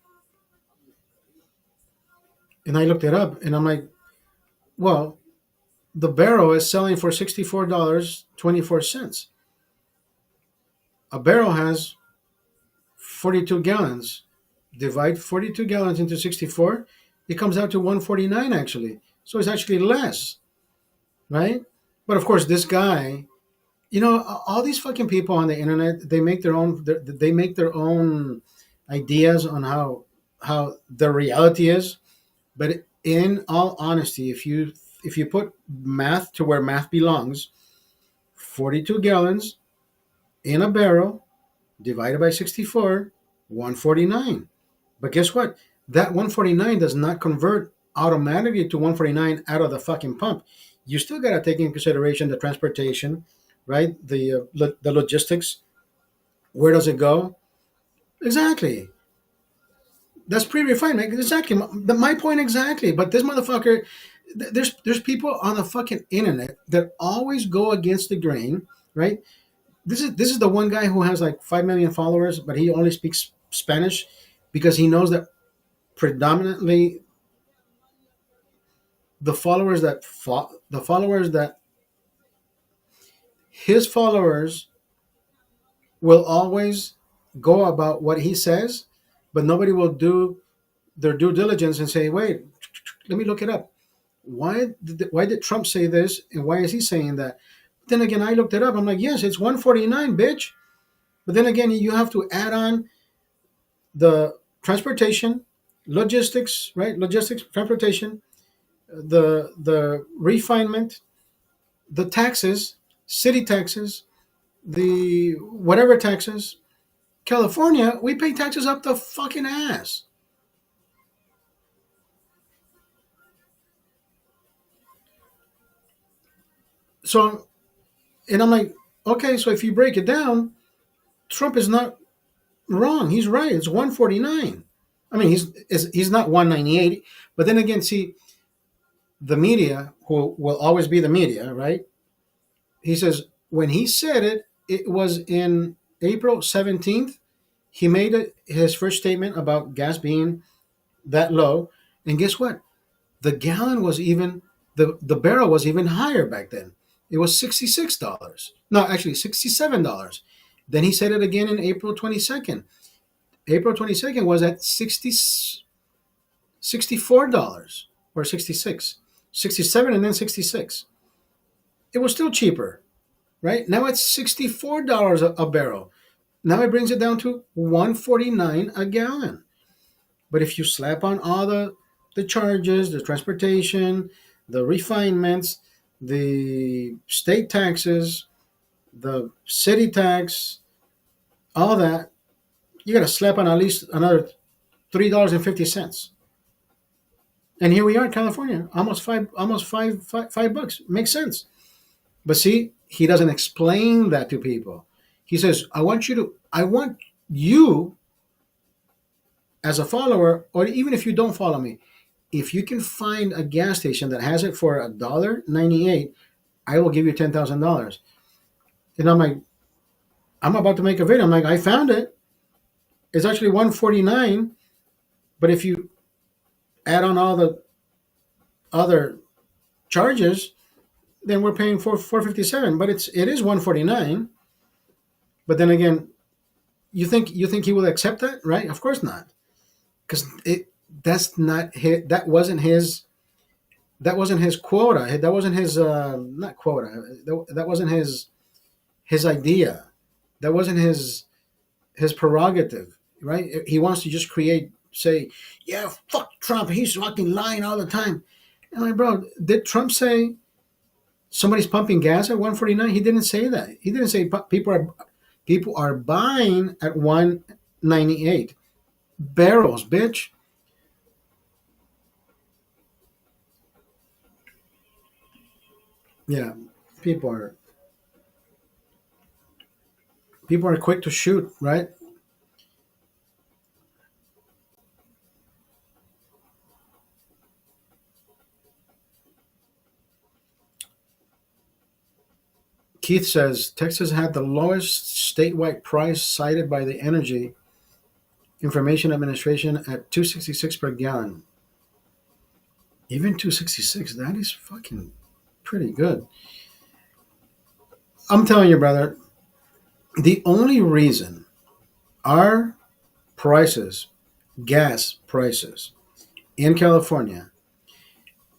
And I looked it up, and I'm like, "Well, the barrel is selling for $64.24. A barrel has 42 gallons. Divide 42 gallons into 64, it comes out to 149 actually. So it's actually less, right? But of course, this guy, all these fucking people on the internet, they make their own ideas on how the reality is. But in all honesty, if you put math to where math belongs, 42 gallons in a barrel divided by 64, 149. But guess what? That 149 does not convert automatically to 149 out of the fucking pump. You still got to take into consideration the transportation, right? The logistics. Where does it go? Exactly. That's pre-refined. Exactly. My point exactly. But this motherfucker, there's people on the fucking internet that always go against the grain, right? This is the one guy who has like 5 million followers, but he only speaks Spanish because he knows that predominantly the followers that his followers will always go about what he says, but nobody will do their due diligence and say, wait, let me look it up. Why did Trump say this and why is he saying that? Then again, I looked it up. I'm like, yes, it's 149, bitch. But then again, you have to add on the transportation, logistics, right? Logistics, transportation, the refinement, the taxes, city taxes, the whatever taxes. California, we pay taxes up the fucking ass. So, and I'm like, okay, so if you break it down, Trump is not wrong. He's right. It's 149. I mean, he's not 198. But then again, see, the media, who will always be the media, right? He says when he said it, it was in April 17th. He made his first statement about gas being that low, and guess what? The gallon was even the barrel was even higher back then. It was $66. No, actually $67. Then he said it again in April 22nd. April 22nd was at 64 dollars or 66, 67, and then 66. It was still cheaper, right? Now it's $64 a barrel. Now it brings it down to 149 a gallon. But if you slap on all the charges, the transportation, the refinements, the state taxes, the city tax, all that, you got to slap on at least another $3.50. And here we are in California, almost five bucks. Makes sense. But see, he doesn't explain that to people. He says, I want you as a follower, or even if you don't follow me, if you can find a gas station that has it for $1.98, I will give you $10,000. And I'm like, I'm about to make a video. I'm like, I found it. It's actually 149, but if you add on all the other charges, then we're paying 457. But it is 149. But then again, you think he will accept that, right? Of course not, because that's not his, that wasn't his quota. That wasn't his not quota. That wasn't his idea. That wasn't his prerogative, right? He wants to just say, yeah, fuck Trump. He's fucking lying all the time. And I'm like, bro, did Trump say somebody's pumping gas at 149? He didn't say that. He didn't say people are buying at 198 barrels, bitch. Yeah, people are people are quick to shoot, right? Keith says Texas had the lowest statewide price cited by the Energy Information Administration at 266 per gallon. Even 266, that is fucking pretty good. I'm telling you, brother, the only reason our prices, gas prices in California,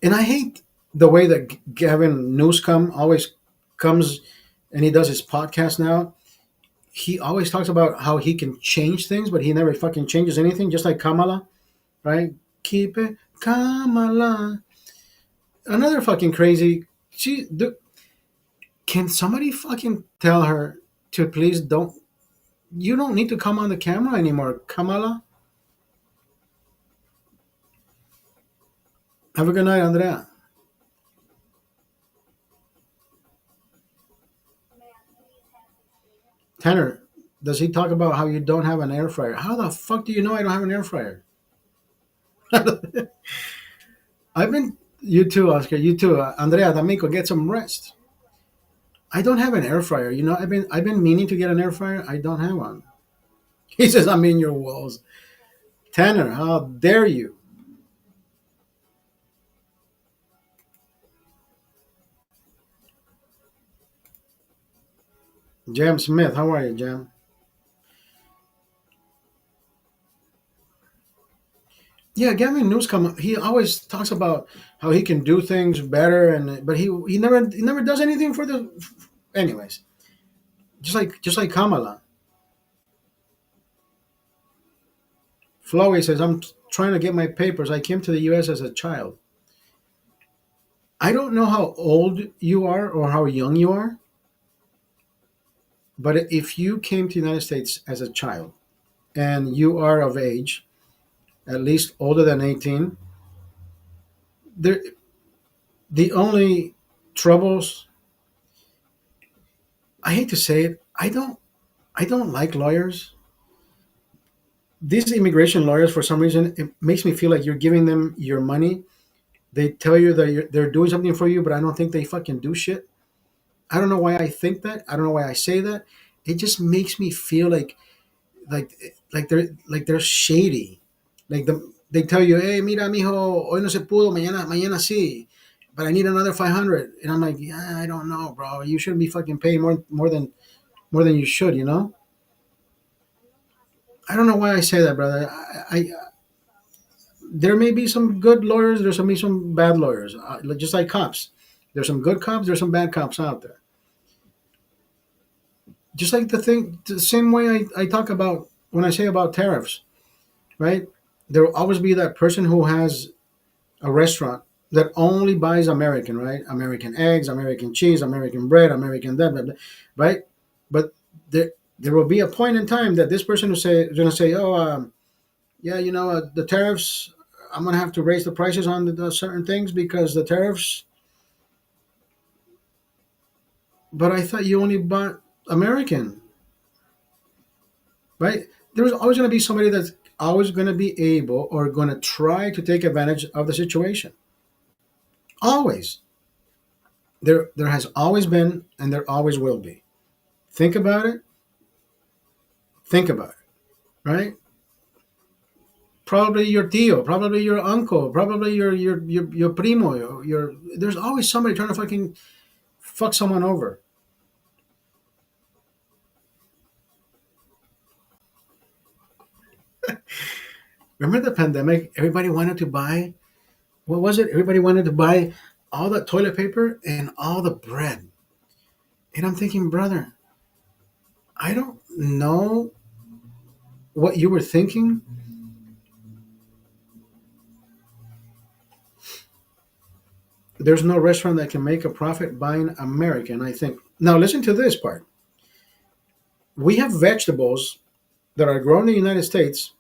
and I hate the way that Gavin Newscomb always comes and he does his podcast now. He always talks about how he can change things, but he never fucking changes anything, just like Kamala, right? Keep it, Kamala. Another fucking crazy. Can somebody fucking tell her to please don't. You don't need to come on the camera anymore, Kamala. Have a good night, Andrea. Tanner, does he talk about how you don't have an air fryer? How the fuck do you know I don't have an air fryer? I've been. You too, Oscar. You too, Andrea. D'Amico, get some rest. I don't have an air fryer. I've been meaning to get an air fryer. I don't have one. He says I'm in your walls. Tanner, how dare you? Jam Smith, how are you, Jam? Yeah, Gavin Newscomb. He always talks about how he can do things better, and but he never does anything for the. Anyways, just like Kamala, Flowey says, "I'm trying to get my papers. I came to the U.S. as a child. I don't know how old you are or how young you are, but if you came to the United States as a child and you are of age, at least older than 18, there the only troubles. I hate to say it. I don't like lawyers. These immigration lawyers, for some reason, it makes me feel like you're giving them your money. They tell you that they're doing something for you, but I don't think they fucking do shit. I don't know why I think that. I don't know why I say that. It just makes me feel like they're shady. They tell you, hey, mira, mijo, hoy no se pudo, mañana sí, but I need another 500, and I'm like, yeah, I don't know, bro. You shouldn't be fucking paying more than you should, you know. I don't know why I say that, brother. There may be some good lawyers. There's some be some bad lawyers, just like cops. There's some good cops. There's some bad cops out there. Just like the same way I talk about when I say about tariffs, right? There will always be that person who has a restaurant that only buys American, right? American eggs, American cheese, American bread, American that, blah, blah, right? But there will be a point in time that this person is going to say, oh, yeah, the tariffs. I'm going to have to raise the prices on the certain things because the tariffs. But I thought you only bought American, right? There's always going to be somebody that's always going to be able or going to try to take advantage of the situation. Always. There has always been and there always will be. Think about it. Think about it, right? Probably your tío, probably your uncle, probably your primo, there's always somebody trying to fucking fuck someone over. Remember the pandemic? Everybody wanted to buy, what was it? Everybody wanted to buy all the toilet paper and all the bread. And I'm thinking, brother, I don't know what you were thinking. There's no restaurant that can make a profit buying American, I think. Now, listen to this part. We have vegetables that are grown in the United States.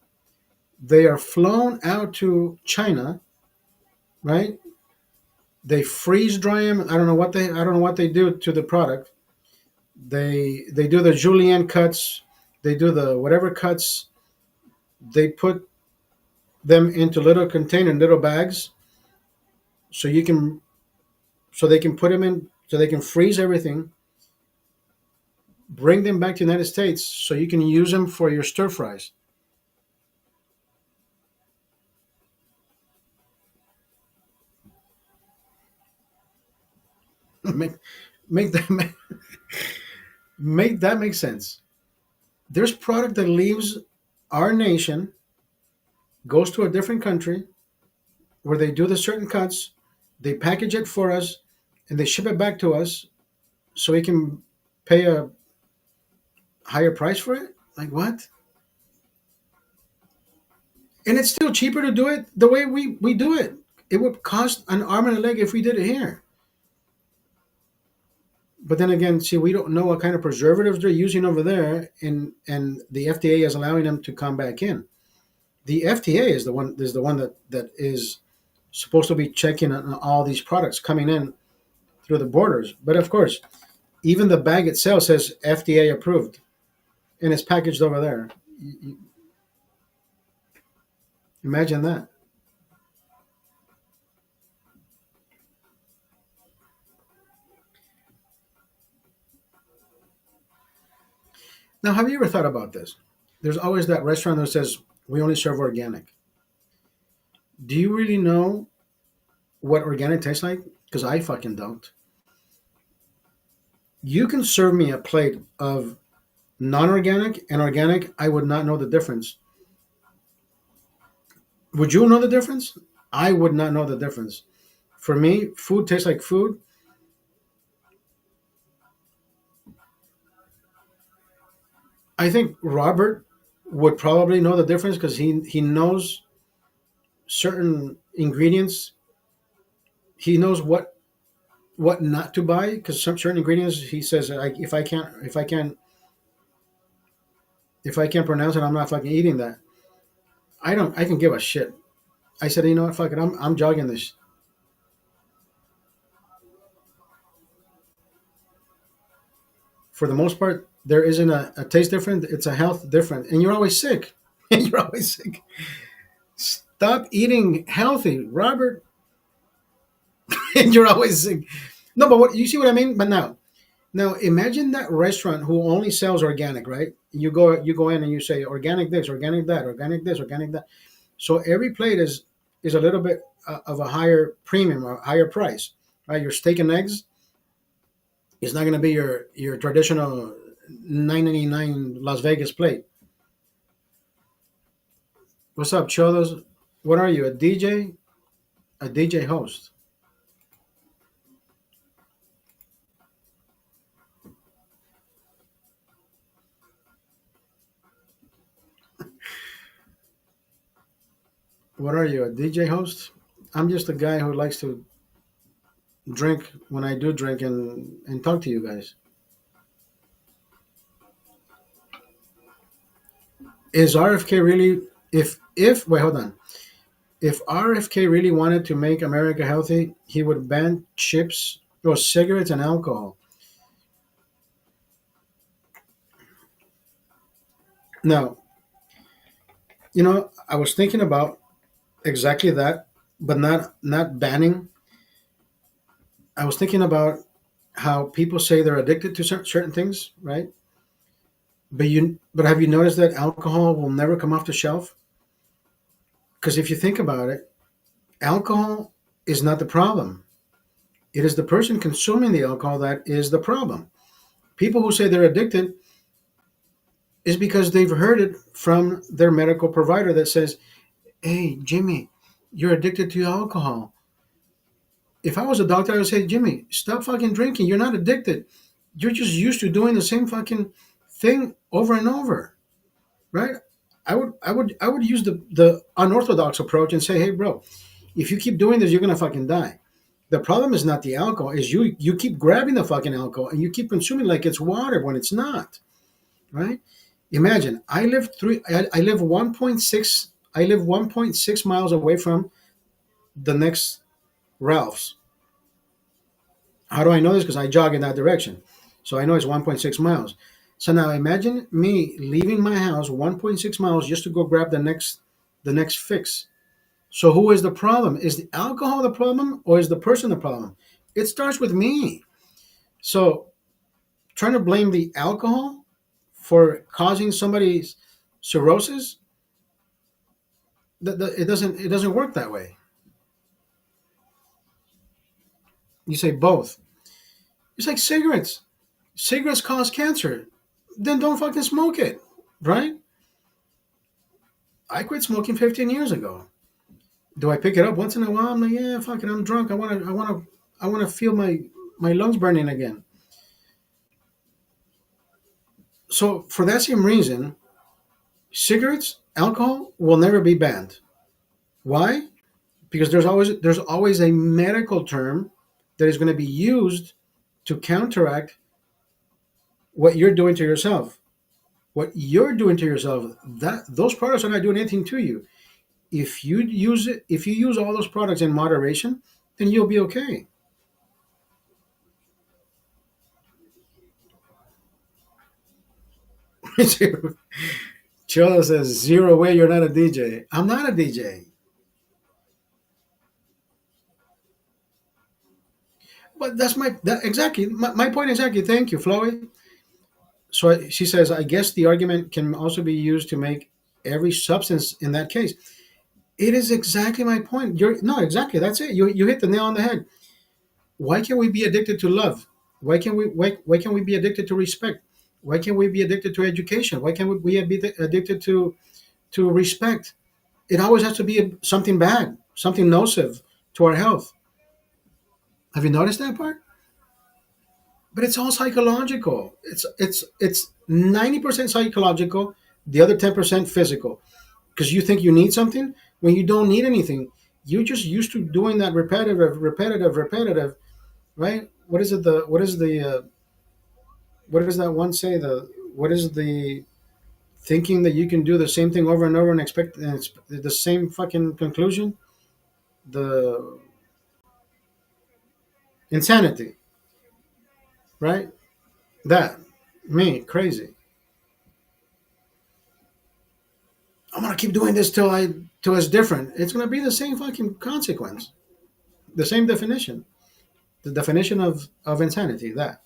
They are flown out to China, right? They freeze dry them. I don't know what they do to the product. They do the julienne cuts. They do the whatever cuts. They put them into little container, little bags, so you can so they can put them in, so they can freeze everything, bring them back to the United States, so you can use them for your stir fries. make make that make that make sense. There's product that leaves our nation, goes to a different country where they do the certain cuts, they package it for us, and they ship it back to us so we can pay a higher price for it. Like what? And it's still cheaper to do it the way we do it. It would cost an arm and a leg if we did it here. But then again, see, we don't know what kind of preservatives they're using over there, and the FDA is allowing them to come back in. The FDA is the one that is supposed to be checking on all these products coming in through the borders. But of course, even the bag itself says FDA approved, and it's packaged over there. Imagine that. Now, have you ever thought about this? There's always that restaurant that says we only serve organic. Do you really know what organic tastes like? Because I fucking don't. You can serve me a plate of non-organic and organic. I would not know the difference. Would you know the difference? I would not know the difference. For me, food tastes like food. I think Robert would probably know the difference because he knows certain ingredients. He knows what not to buy because some certain ingredients he says if I can't pronounce it, I'm not fucking eating that. I can give a shit. I said, you know what, fuck it, I'm jogging this. For the most part, there isn't a taste different. It's a health different, and you're always sick. And you're always sick. Stop eating healthy, Robert. And you're always sick. No, but what you see what I mean? But now, Now imagine that restaurant who only sells organic, right? You go in and you say organic this, organic that, organic this, organic that. So every plate is a little bit of a higher premium or higher price, right? Your steak and eggs is not going to be your traditional 9.99 Las Vegas plate. What's up, Cholos? What are you, a DJ? A DJ host? What are you, a DJ host? I'm just a guy who likes to drink when I do drink and talk to you guys. Is RFK really? If wait, hold on. If RFK really wanted to make America healthy, he would ban chips or cigarettes and alcohol. Now, I was thinking about exactly that, but not banning. I was thinking about how people say they're addicted to certain things, right? But have you noticed that alcohol will never come off the shelf? Because if you think about it, alcohol is not the problem. It is the person consuming the alcohol that is the problem. People who say they're addicted is because they've heard it from their medical provider that says, "Hey, Jimmy, you're addicted to alcohol." If I was a doctor, I would say, "Jimmy, stop fucking drinking. You're not addicted. You're just used to doing the same fucking thing over and over." Right? I would use the unorthodox approach and say, "Hey, bro, if you keep doing this, you're gonna fucking die." The problem is not the alcohol; is you keep grabbing the fucking alcohol and you keep consuming like it's water when it's not. Right? Imagine I live 1.6 I live 1.6 miles away from the next Ralph's. How do I know this? Because I jog in that direction, so I know it's 1.6 miles. So now imagine me leaving my house 1.6 miles just to go grab the next fix. So who is the problem? Is the alcohol the problem or is the person the problem? It starts with me. So trying to blame the alcohol for causing somebody's cirrhosis, it doesn't work that way. You say both. It's like cigarettes. Cigarettes cause cancer. Then don't fucking smoke it, right? I quit smoking 15 years ago. Do I pick it up once in a while? I'm like, yeah, fuck it. I'm drunk. I want to feel my lungs burning again. So for that same reason, cigarettes, alcohol will never be banned. Why? Because there's always a medical term that is going to be used to counteract what you're doing to yourself. What you're doing to yourself, that those products are not doing anything to you. If you use all those products in moderation, then you'll be okay. Chola says zero way you're not a DJ. I'm not a DJ. But that's exactly my point exactly. Thank you, Chloe. So she says, I guess the argument can also be used to make every substance in that case. It is exactly my point. You're no, exactly. That's it. You hit the nail on the head. Why can't we be addicted to love? Why can't we be addicted to respect? Why can't we be addicted to education? Why can't we be addicted to respect? It always has to be something bad, something nocive to our health. Have you noticed that part? But it's all psychological. It's 90% psychological, the other 10% physical. Because you think you need something when you don't need anything. You're just used to doing that repetitive, right? What does that one say? What is the thinking that you can do the same thing over and over and expect the same fucking conclusion? The insanity, right? That me crazy. I'm gonna keep doing this till it's different. It's gonna be the same fucking consequence, the same definition, the definition of insanity. That.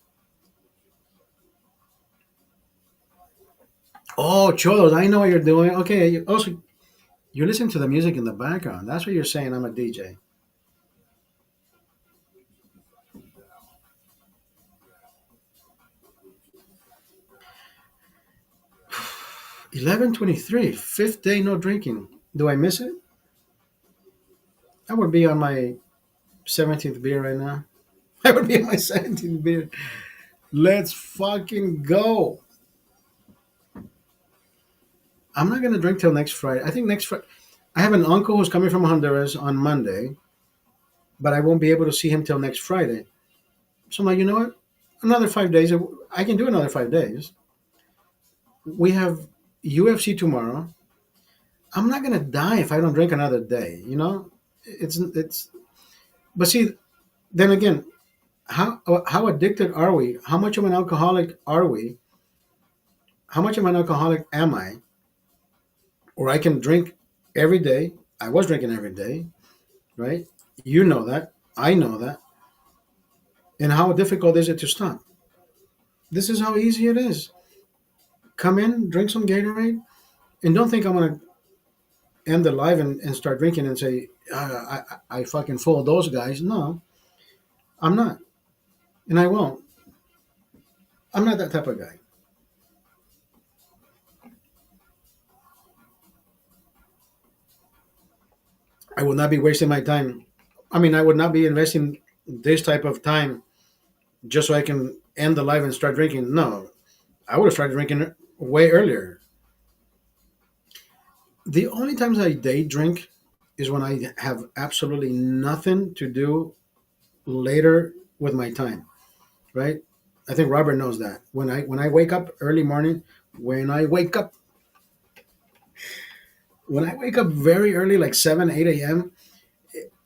Oh, cholos! I know what you're doing. Okay. Also, you listen to the music in the background. That's what you're saying. I'm a DJ. 11:23, fifth day no drinking. Do I miss it? I would be on my 17th beer right now. I would be on my 17th beer. Let's fucking go. I'm not gonna drink till next Friday. I think next Friday. I have an uncle who's coming from Honduras on Monday, but I won't be able to see him till next Friday. So I'm like, you know what? Another 5 days. I can do another 5 days. We have UFC tomorrow. I'm not gonna die if I don't drink another day. You know, it's. But see, then again, how addicted are we? How much of an alcoholic are we? How much of an alcoholic am I? Or I can drink every day. I was drinking every day, right? You know that. I know that. And how difficult is it to stop? This is how easy it is. Come in, drink some Gatorade, and don't think I'm gonna end the live and start drinking and say I fucking fool those guys. No, I'm not, and I won't. I'm not that type of guy. I would not be wasting my time. I mean, I would not be investing this type of time just so I can end the live and start drinking. No, I would have started drinking way earlier. The only times I day drink is when I have absolutely nothing to do later with my time, right? I think Robert knows that. When I wake up early morning, when I wake up when I wake up very early, like 7, 8 a.m.,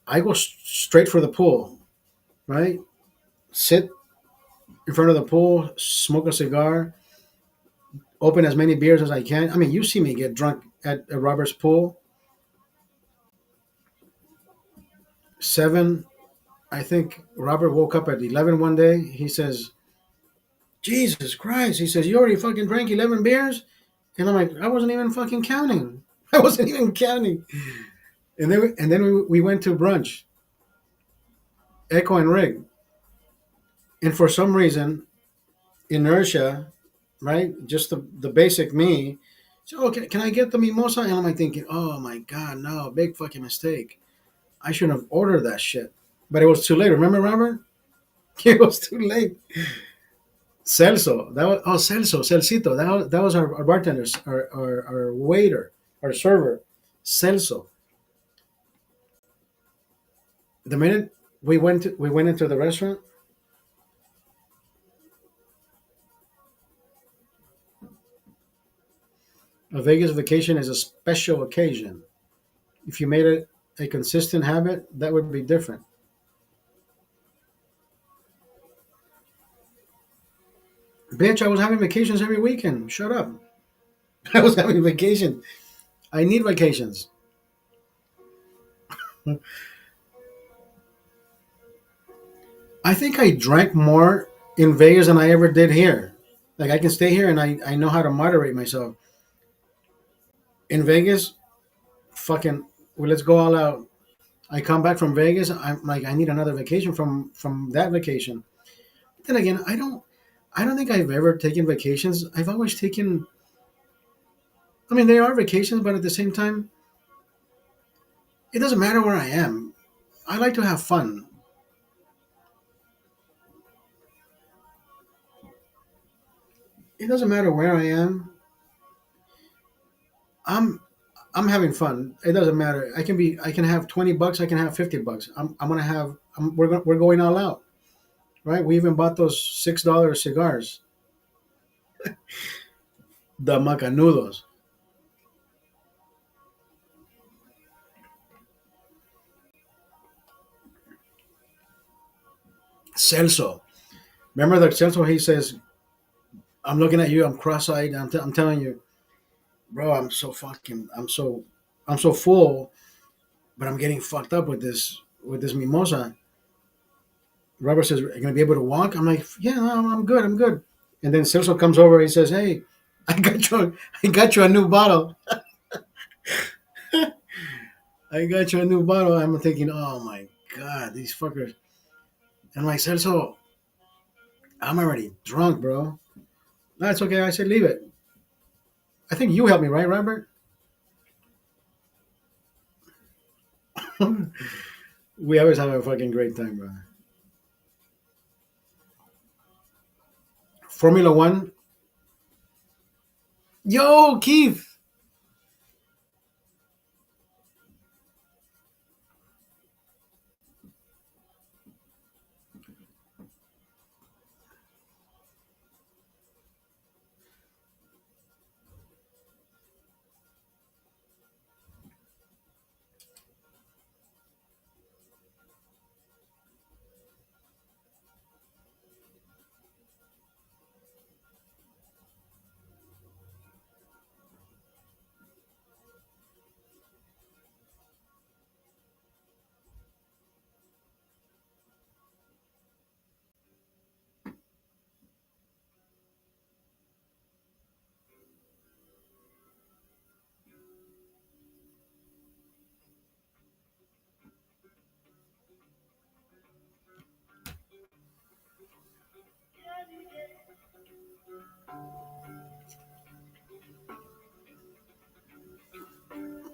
I go straight for the pool, right? Sit in front of the pool, smoke a cigar, open as many beers as I can. I mean, you see me get drunk at Robert's pool. 7, I think Robert woke up at 11 one day. He says, Jesus Christ. He says, you already fucking drank 11 beers? And I'm like, I wasn't even fucking counting. I wasn't even counting. And then we went to brunch, Echo and Rig. And for some reason, inertia, right? Just the basic me. So, okay, can I get the mimosa? And I'm like thinking, oh my God, no, big fucking mistake. I shouldn't have ordered that shit. But it was too late. Remember, Robert? It was too late. Celso, that was Celso, Celsito. That was our bartender, our waiter, our server, Celso. The minute we went into the restaurant, a Vegas vacation is a special occasion. If you made it a consistent habit, that would be different. Bitch, I was having vacations every weekend. Shut up. I was having vacation. I need vacations. I think I drank more in Vegas than I ever did here. Like I can stay here and I know how to moderate myself. In Vegas, fucking well, let's go all out. I come back from Vegas, I'm like I need another vacation from that vacation. Then again, I don't think I've ever taken vacations. I've always taken I mean they are vacations, but at the same time, it doesn't matter where I am. I like to have fun. It doesn't matter where I am. I'm I'm having fun. It doesn't matter. I can have $20. I can have $50. I'm gonna have. We're going all out, right? We even bought those $6 cigars, the Macanudos. Celso. Remember the Celso? He says, "I'm looking at you. I'm cross-eyed. I'm telling you, bro. I'm so full, but I'm getting fucked up with this mimosa." Robert says, "Are you gonna be able to walk?" I'm like, "Yeah, I'm good. I'm good." And then Celso comes over. He says, "Hey." I got you a new bottle. I got you a new bottle. I'm thinking, oh my god, these fuckers. And I'm like, Celso, I'm already drunk, bro. That's okay. I said, leave it. I think you helped me, right, Robert? We always have a fucking great time, bro. Formula One. Yo, Keith.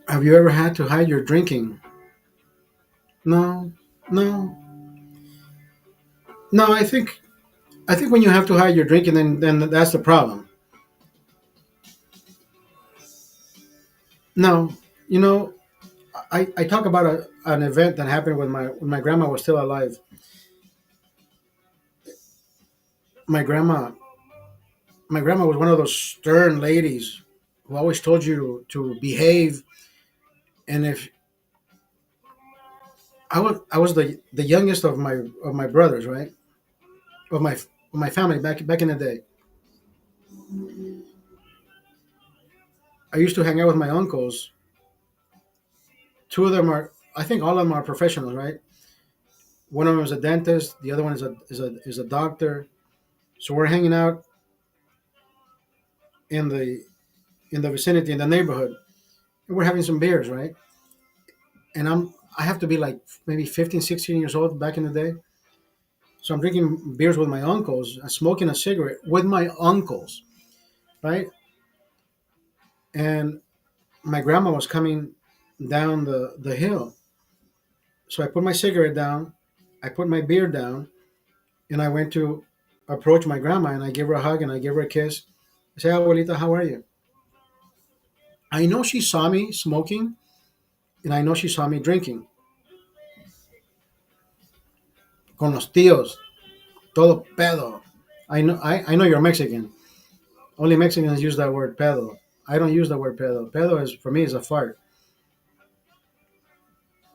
Have you ever had to hide your drinking? No, no, no. I think when you have to hide your drinking, then that's the problem. No, you know, I talk about an event that happened when my grandma was still alive. My grandma, my grandma was one of those stern ladies who always told you to behave. And if I was the youngest of my brothers, right? Of my family back in the day. I used to hang out with my uncles. Two of them are, I think, all of them are professionals, right? One of them is a dentist. The other one is a doctor. So we're hanging out in the vicinity in the neighborhood, and we're having some beers, right? And I have to be like maybe 15, 16 years old back in the day. So I'm drinking beers with my uncles, smoking a cigarette with my uncles, right? And my grandma was coming down the hill. So I put my cigarette down, I put my beer down, and I went to approach my grandma and I gave her a hug and I gave her a kiss. I said, Abuelita, how are you? I know she saw me smoking and I know she saw me drinking. Con los tíos, todo pedo. I know you're Mexican. Only Mexicans use that word pedo. I don't use the word pedo. Pedo is for me is a fart.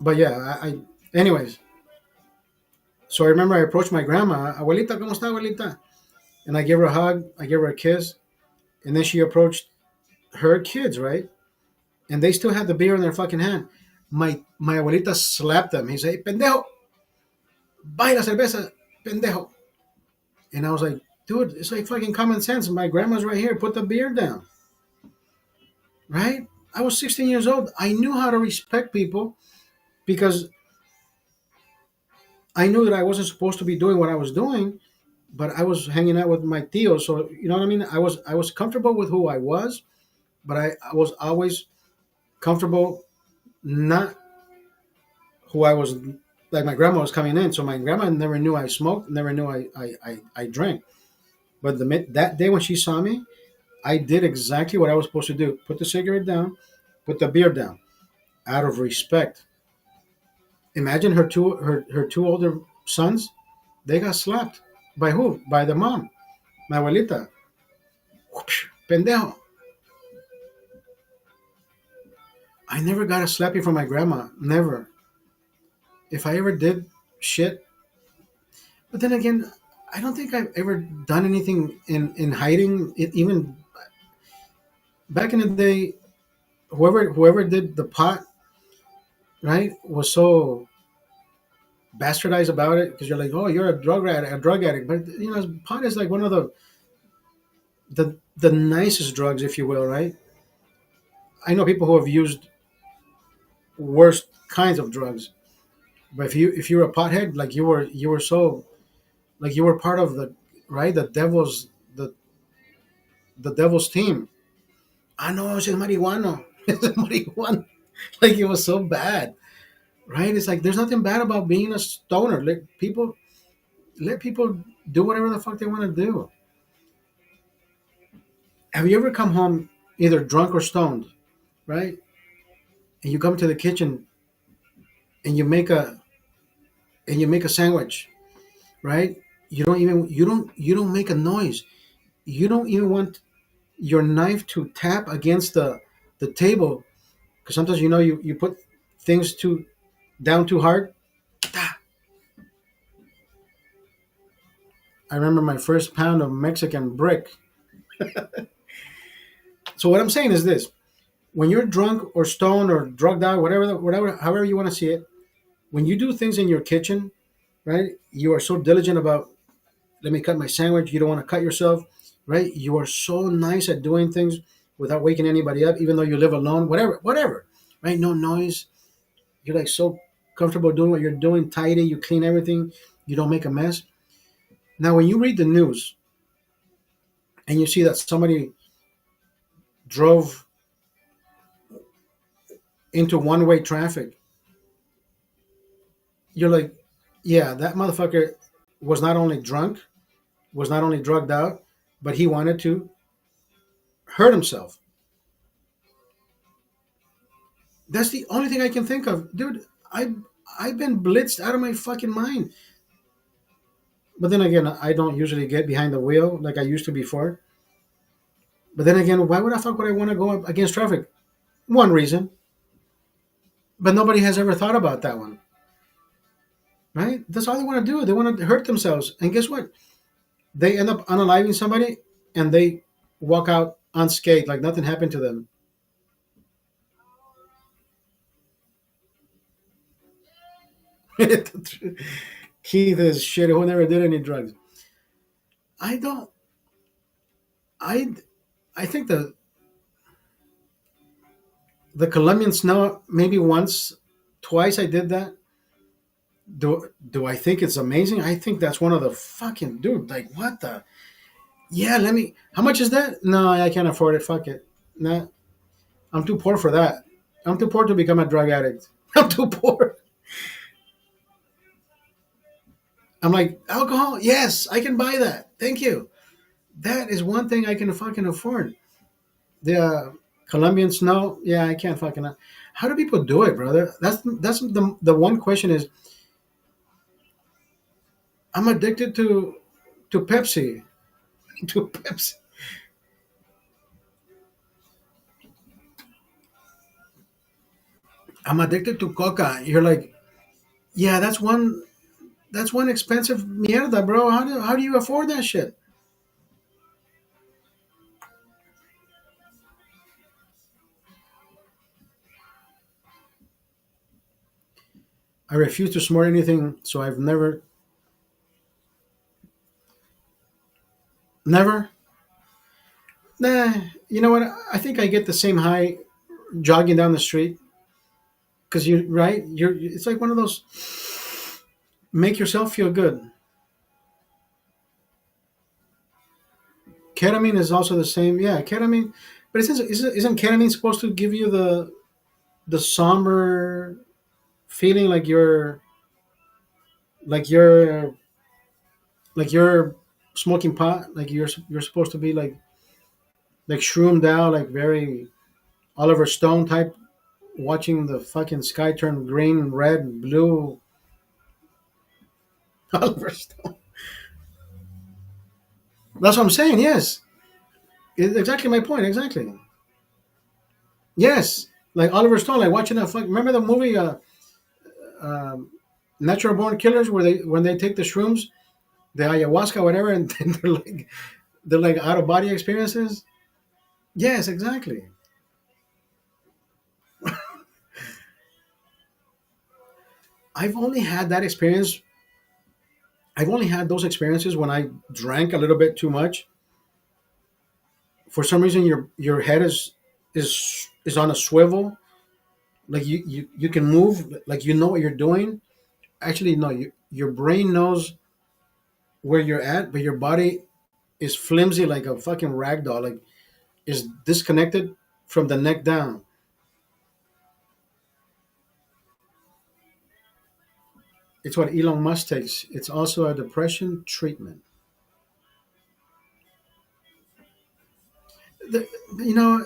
But yeah, anyways. So I remember I approached my grandma, Abuelita, ¿cómo está, abuelita? And I gave her a hug, I gave her a kiss, and then she approached her kids, right? And they still had the beer in their fucking hand. My abuelita slapped them. He said, pendejo, buy la cerveza, pendejo. And I was like, dude, it's like fucking common sense. My grandma's right here. Put the beer down, right? I was 16 years old. I knew how to respect people because I knew that I wasn't supposed to be doing what I was doing, but I was hanging out with my tios. So you know what I mean? I was comfortable with who I was, but I was always comfortable not who I was, like my grandma was coming in. So my grandma never knew I smoked, never knew I drank. But that day when she saw me, I did exactly what I was supposed to do. Put the cigarette down, put the beer down out of respect. Imagine her two older sons, they got slapped. By who? By the mom, my abuelita. Pendejo. I never got a slapping from my grandma. Never. If I ever did shit, but then again, I don't think I've ever done anything in hiding. It, even back in the day, whoever did the pot, right, was so bastardized about it because you're like, oh, you're a drug addict, but pot is like one of the the nicest drugs, if you will, right? I know people who have used worse kinds of drugs, but if you're a pothead, like you were so like you were part of the right the devil's team. I know it's marijuana. It's marijuana. Like it was so bad, right? It's like there's nothing bad about being a stoner. Let people do whatever the fuck they want to do. Have you ever come home either drunk or stoned, right? And you come to the kitchen and you make a sandwich, right? You don't make a noise. You don't even want your knife to tap against the table because sometimes you put things too down too hard. Ah. I remember my first pound of Mexican brick. So what I'm saying is this: when you're drunk or stoned or drugged out, whatever, however you want to see it, when you do things in your kitchen, right? You are so diligent about let me cut my sandwich. You don't want to cut yourself, right? You are so nice at doing things without waking anybody up, even though you live alone. Whatever, right? No noise. You're like so comfortable doing what you're doing, tidy. You clean everything. You don't make a mess. Now, when you read the news and you see that somebody drove into one-way traffic, you're like, yeah, that motherfucker was not only drunk, was not only drugged out, but he wanted to hurt himself. That's the only thing I can think of, dude. I've been blitzed out of my fucking mind. But then again, I don't usually get behind the wheel like I used to before. But then again, why would I fuck would I want to go up against traffic? One reason, but nobody has ever thought about that one, right? That's all they want to do. They want to hurt themselves, and guess what? They end up unaliving somebody, and they walk out unscathed, like nothing happened to them. Keith is shit who never did any drugs. I don't. I I think the Colombian snow maybe once, twice I did that. Do I think it's amazing? I think that's one of the fucking dude. Like what the? Yeah, let me. How much is that? No, I can't afford it. Fuck it. Nah, I'm too poor for that. I'm too poor to become a drug addict. I'm too poor. I'm like alcohol. Yes, I can buy that. Thank you. That is one thing I can fucking afford. The Colombian snow. Yeah, I can't fucking. How do people do it, brother? That's the one question is. I'm addicted to Pepsi. To Pepsi. I'm addicted to Coca. You're like, yeah, that's one expensive mierda, bro. How do you afford that shit? I refuse to snort anything, so I've never. Nah, you know what? I think I get the same high jogging down the street because you right. You're. It's like one of those make yourself feel good. Ketamine is also the same. Yeah, ketamine, but isn't ketamine supposed to give you the somber feeling like you're like you're smoking pot, like you're supposed to be like shroomed out, like very Oliver Stone type, watching the fucking sky turn green, red, blue. Oliver Stone. That's what I'm saying. Yes, exactly my point. Exactly. Yes, like Oliver Stone, like watching that. Remember the movie um, Natural Born Killers, where they when they take the shrooms, the ayahuasca, whatever, and they're like out of body experiences. Yes, exactly. I've only had that experience. I've only had those experiences when I drank a little bit too much, for some reason your head is on a swivel, like you can move, like you know what you're doing. Actually, no, your brain knows where you're at, but your body is flimsy like a fucking rag doll, like is disconnected from the neck down. It's what Elon Musk takes. It's also a depression treatment. The, you know,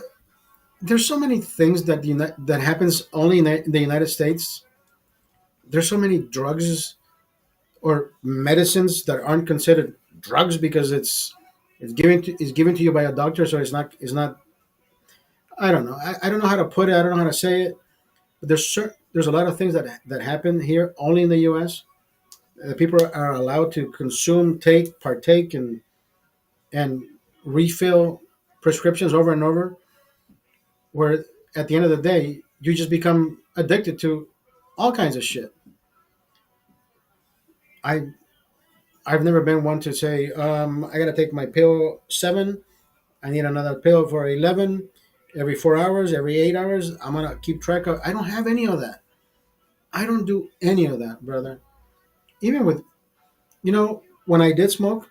there's so many things that happens only in the United States. There's so many drugs or medicines that aren't considered drugs because it's given to you by a doctor, so it's not. I don't know. I don't know how to put it. I don't know how to say it. But there's a lot of things that happen here only in the U.S. People are allowed to consume, take, partake, and refill prescriptions over and over. Where at the end of the day, you just become addicted to all kinds of shit. I I've never been one to say I got to take my pill 7. I need another pill for 11. Every 4 hours, every 8 hours, I'm gonna keep track of. I don't have any of that. I don't do any of that, brother. Even with when I did smoke,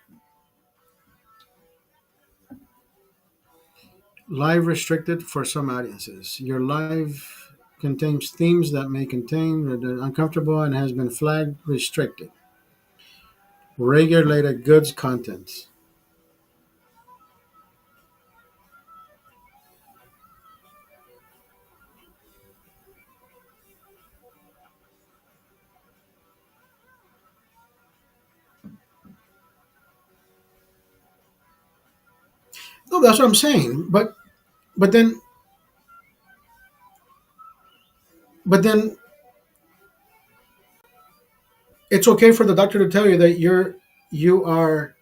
live restricted for some audiences. Your live contains themes that may contain the uncomfortable and has been flagged restricted. Regulated goods content. No, that's what I'm saying. But then it's okay for the doctor to tell you that you are.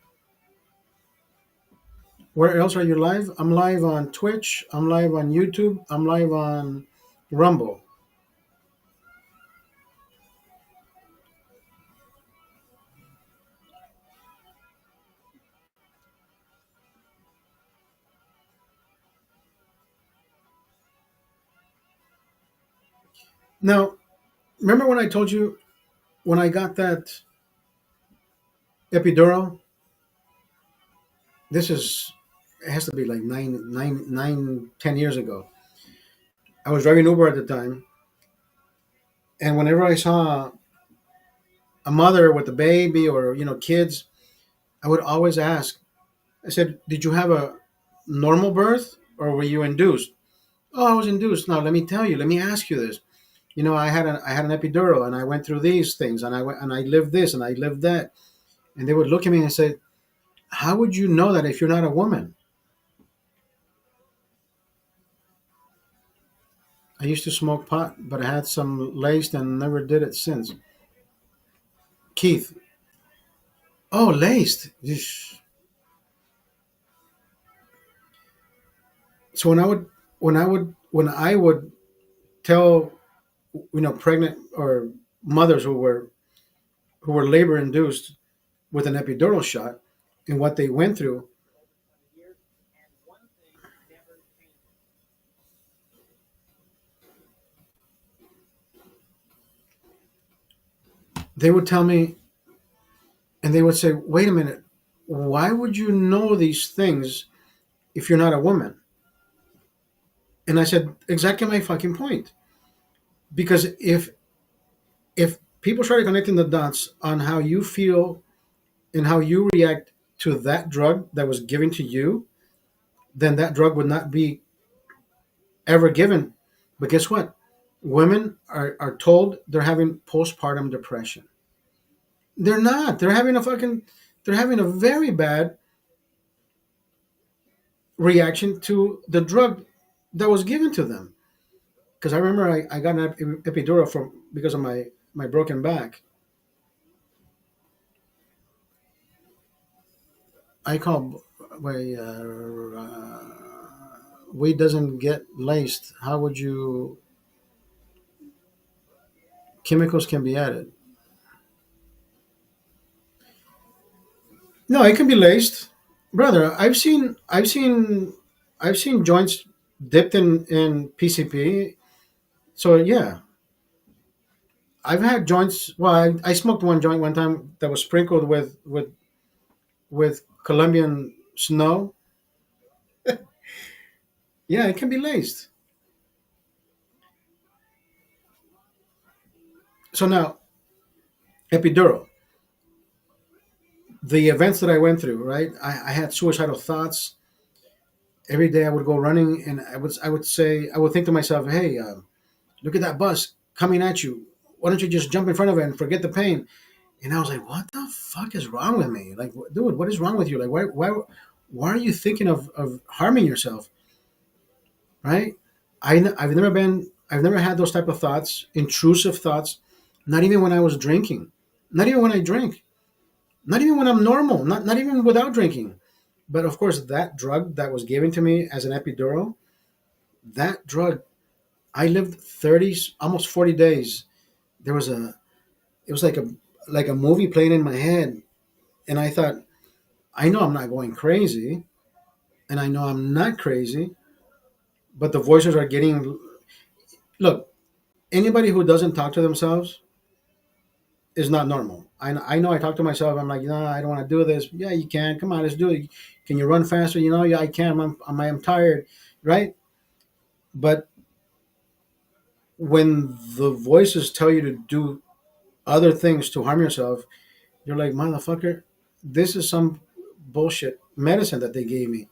Where else are you live? I'm live on Twitch. I'm live on YouTube. I'm live on Rumble. Now, remember when I told you when I got that epidural? This is it has to be like 10 years ago. I was driving Uber at the time, and whenever I saw a mother with a baby or kids, I would always ask. I said, "Did you have a normal birth or were you induced?" "Oh, I was induced." "Now, let me tell you. Let me ask you this. I had an epidural and I went through these things and I lived this and I lived that." And they would look at me and say, "How would you know that if you're not a woman?" I used to smoke pot, but I had some laced and never did it since. Keith. Oh, laced. Yeesh. So when I would tell pregnant or mothers who were labor induced with an epidural shot and what they went through, they would tell me and they would say, "Wait a minute, why would you know these things if you're not a woman?" And I said, "Exactly my fucking point. Because if people started connecting the dots on how you feel and how you react to that drug that was given to you, then that drug would not be ever given." But guess what? Women are told they're having postpartum depression. They're not. They're having a very bad reaction to the drug that was given to them. Because I remember I got an epidural because of my broken back. I call my weed doesn't get laced. How would you? Chemicals can be added. No, it can be laced, brother. I've seen. I've seen joints dipped in PCP. So yeah, I've had joints. Well, I smoked one joint one time that was sprinkled with Colombian snow. Yeah, it can be laced. So now, epidural. The events that I went through, right? I had suicidal thoughts every day. I would go running, and I would think to myself, "Hey, look at that bus coming at you. Why don't you just jump in front of it and forget the pain?" And I was like, "What the fuck is wrong with me? Like, dude, what is wrong with you? Like, why are you thinking of harming yourself?" Right? I've never had those type of thoughts, intrusive thoughts. Not even when I was drinking. Not even when I drink. Not even when I'm normal. Not even without drinking. But of course, that drug that was given to me as an epidural, that drug, I lived 30, almost 40 days. There was a, it was like a movie playing in my head. And I thought, I know I'm not going crazy. And I know I'm not crazy. But the voices are getting, look, anybody who doesn't talk to themselves is not normal. I know I talk to myself. I'm like, no, I don't want to do this. Yeah, you can. Come on, let's do it. Can you run faster? You know, yeah, I can. I'm tired, right? But when the voices tell you to do other things to harm yourself, you're like, motherfucker, this is some bullshit medicine that they gave me.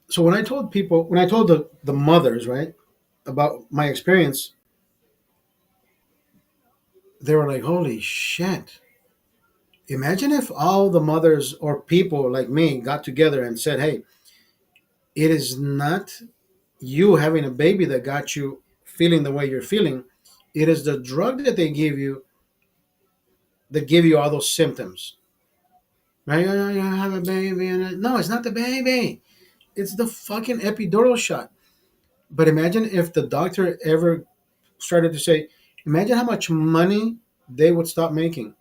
So when I told people, when I told the mothers, right, about my experience, they were like, holy shit. Imagine if all the mothers or people like me got together and said, hey, it is not you having a baby that got you feeling the way you're feeling. It is the drug that they give you that give you all those symptoms. Right? Oh, you have a baby. No, it's not the baby. It's the fucking epidural shot. But imagine if the doctor ever started to say, imagine how much money they would stop making.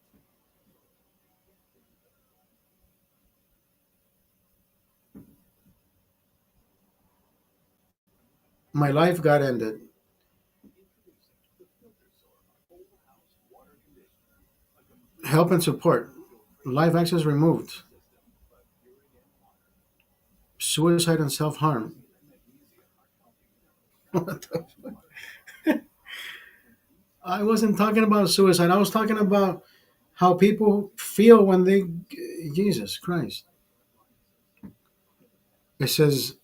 My life got ended. Help and support. Life access removed. Suicide and self harm. I wasn't talking about suicide. I was talking about how people feel when they. Jesus Christ. It says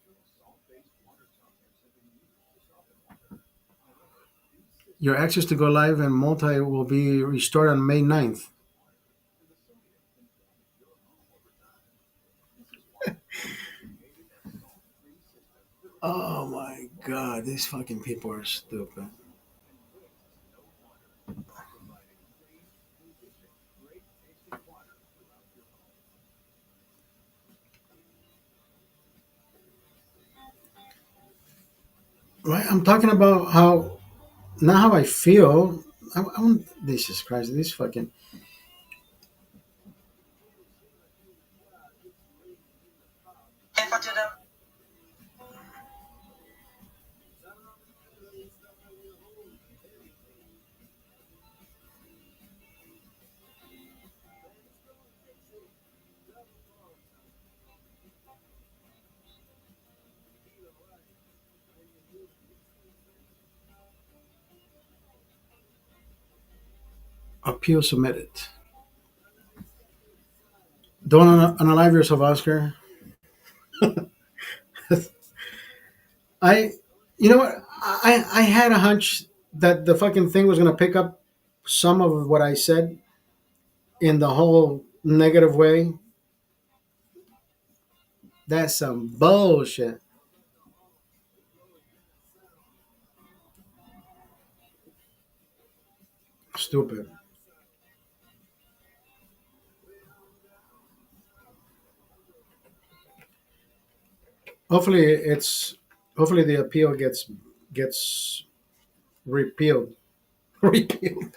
your access to go live and multi will be restored on May 9th. Oh my God, these fucking people are stupid. Right? I'm talking about how, not how I feel. Jesus Christ, these fucking appeal submitted. Don't unalive yourself, Oscar. I, you know what? I had a hunch that the fucking thing was gonna pick up some of what I said in the whole negative way. That's some bullshit. Stupid. Hopefully it's hopefully the appeal gets gets repealed. Repealed.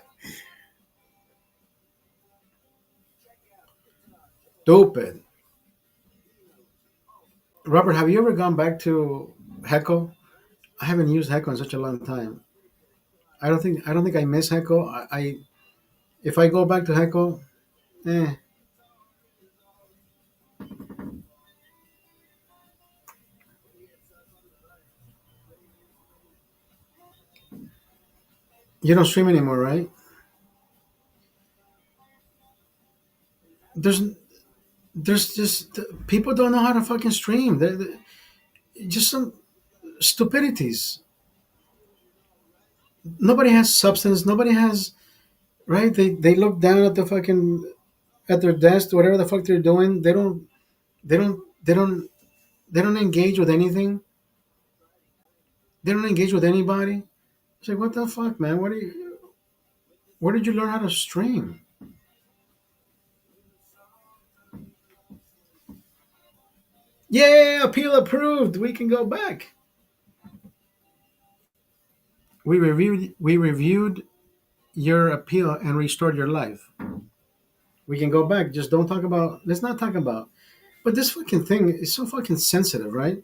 Stupid. Robert, have you ever gone back to Heckle? I haven't used Heckle in such a long time. I don't think I miss Heckle. I if I go back to Heckle, eh, you don't stream anymore, right? There's there's just people don't know how to fucking stream. Just some stupidities. Nobody has substance. Nobody has right. They look down at the fucking at their desk, whatever the fuck they're doing. They don't they don't they don't engage with anything. They don't engage with anybody. It's like what the fuck, man? Where did you learn how to stream? Yeah, appeal approved. We can go back. We reviewed your appeal and restored your life. We can go back. Just don't talk about. Let's not talk about. But this fucking thing is so fucking sensitive, right?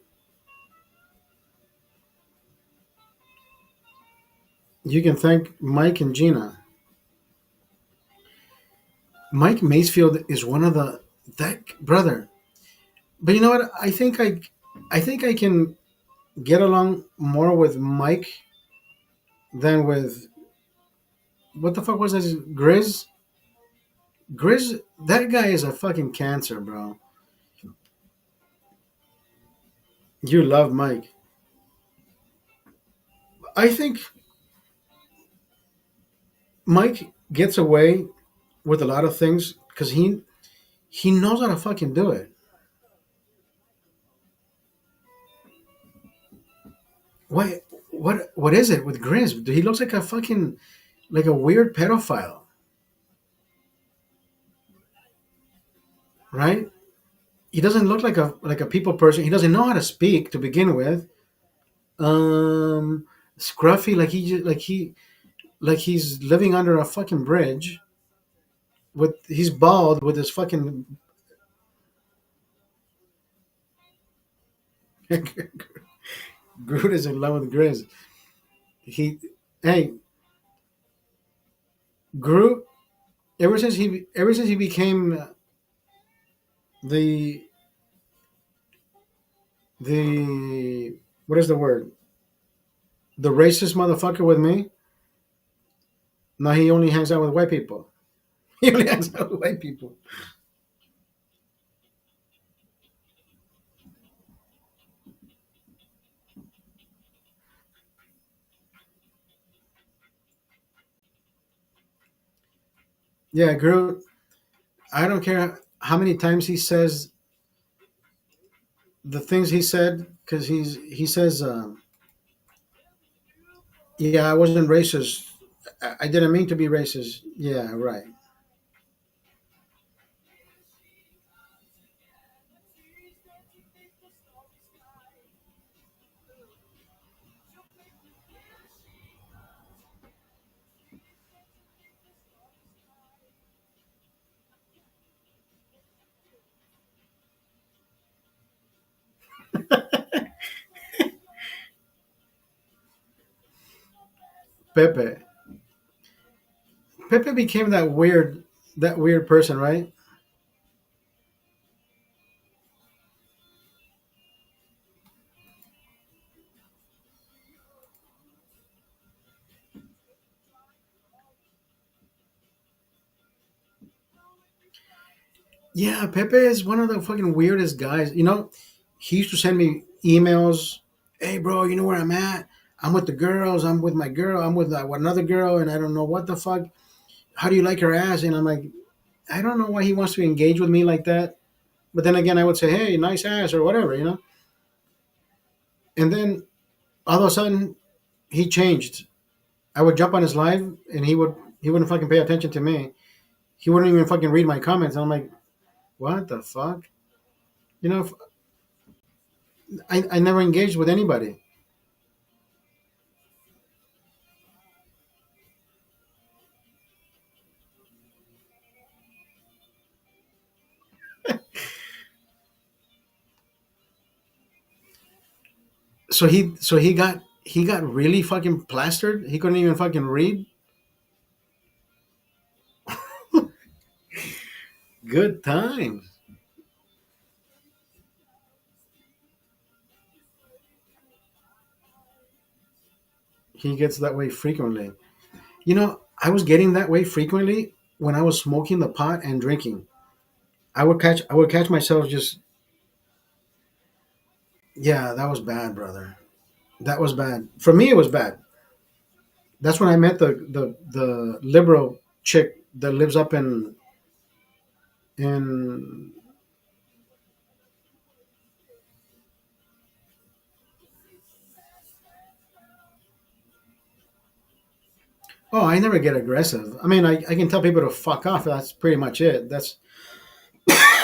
You can thank Mike and Gina. Mike Macefield is one of the that brother. But you know what? I think I can get along more with Mike than with what the fuck was this Grizz? Grizz, that guy is a fucking cancer, bro. You love Mike. I think Mike gets away with a lot of things because he knows how to fucking do it. What is it with Grizz? He looks like a fucking like a weird pedophile, right? He doesn't look like a people person. He doesn't know how to speak to begin with. Um, Scruffy, like he's living under a fucking bridge. With he's bald with his fucking Groot is in love with Grizz. He, hey, Groot. Ever since he became the the what is the word? The racist motherfucker with me. Now he only hangs out with white people. He only hangs out with white people. Yeah, Groot. I don't care how many times he says the things he said because he says, "Yeah, I wasn't racist. I didn't mean to be racist." Yeah, right. Pepe. Pepe became that weird person, right? Yeah, Pepe is one of the fucking weirdest guys. He used to send me emails. Hey, bro, you know where I'm at? I'm with the girls. I'm with my girl. I'm with another girl, and I don't know what the fuck. How do you like her ass? And I'm like, I don't know why he wants to engage with me like that. But then again, I would say, hey, nice ass or whatever. And then all of a sudden, he changed. I would jump on his live, and he wouldn't fucking pay attention to me. He wouldn't even fucking read my comments. And I'm like, what the fuck? You know, I never engaged with anybody. So he got really fucking plastered. He couldn't even fucking read. Good times. He gets that way frequently. I was getting that way frequently when I was smoking the pot and drinking. I would catch myself just, yeah, that was bad, brother. That was bad. For me it was bad. That's when I met the liberal chick that lives up in oh, I never get aggressive. I mean, I can tell people to fuck off. That's pretty much it. That's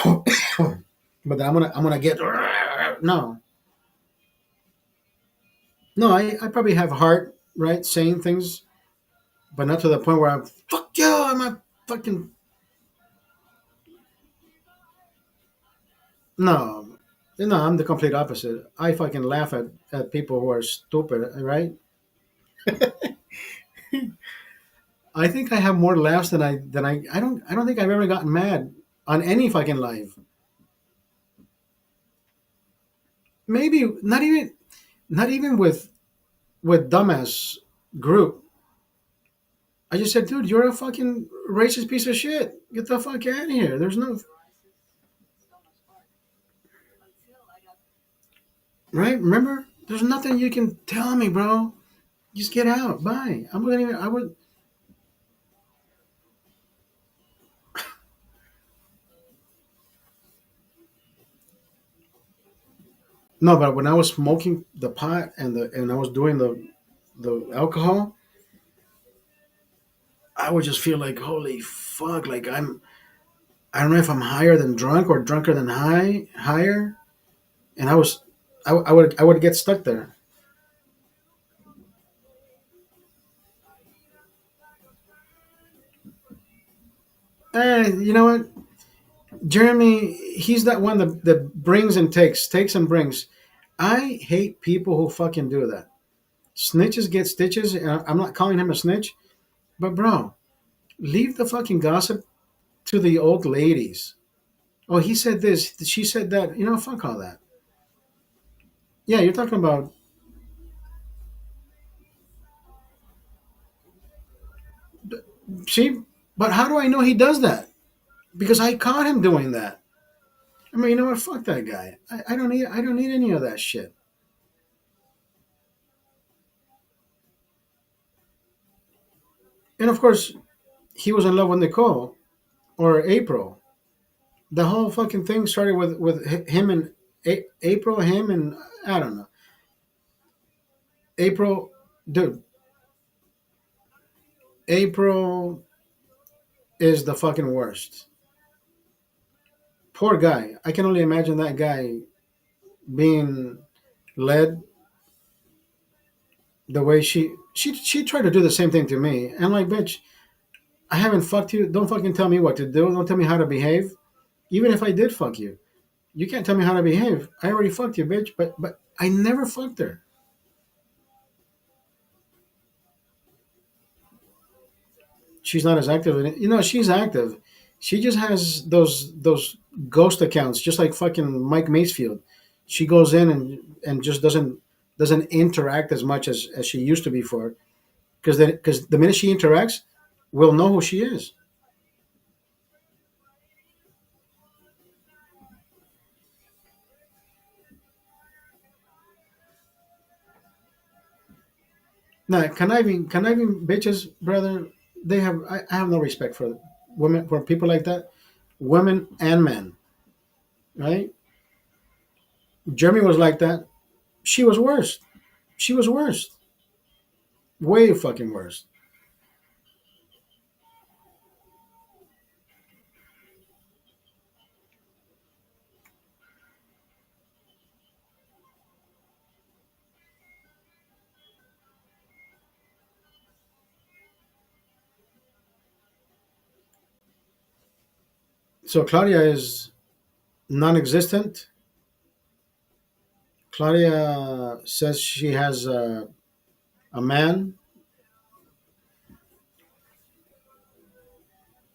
but I'm gonna get no. No, I probably have heart, right, saying things, but not to the point where I'm fuck you. I'm a fucking no, no. I'm the complete opposite. I fucking laugh at people who are stupid, right? I think I have more laughs than I don't think I've ever gotten mad on any fucking live. Maybe not even with dumbass group. I just said, dude, you're a fucking racist piece of shit. Get the fuck out of here. There's no right. Remember, there's nothing you can tell me, bro. Just get out. Bye. I'm gonna. Even, I would. No, but when I was smoking the pot and I was doing the alcohol, I would just feel like holy fuck. Like I don't know if I'm higher than drunk or drunker than higher. And I would get stuck there. You know what? Jeremy, he's that one that brings and takes and brings. I hate people who fucking do that. Snitches get stitches. And I'm not calling him a snitch, but bro, leave the fucking gossip to the old ladies. Oh, he said this, she said that. Fuck all that. Yeah, you're talking about. See, but how do I know he does that? Because I caught him doing that. I mean, you know what? Fuck that guy. I don't need any of that shit. And of course, he was in love with Nicole or April. The whole fucking thing started with him and April, him and I don't know. April, dude. April is the fucking worst. Poor guy. I can only imagine that guy being led the way she tried to do the same thing to me. And I'm like, bitch, I haven't fucked you. Don't fucking tell me what to do. Don't tell me how to behave. Even if I did fuck you, you can't tell me how to behave. I already fucked you, bitch. But I never fucked her. She's not as active in it. She's active. She just has those ghost accounts, just like fucking Mike Macefield. She goes in and just doesn't interact as much as she used to before. Because the minute she interacts, we'll know who she is. Now, conniving bitches, brother. I have no respect for women, for people like that, women and men. Right? Jeremy was like that. She was worse. She was worse. Way fucking worse. So Claudia is non-existent. Claudia says she has a man.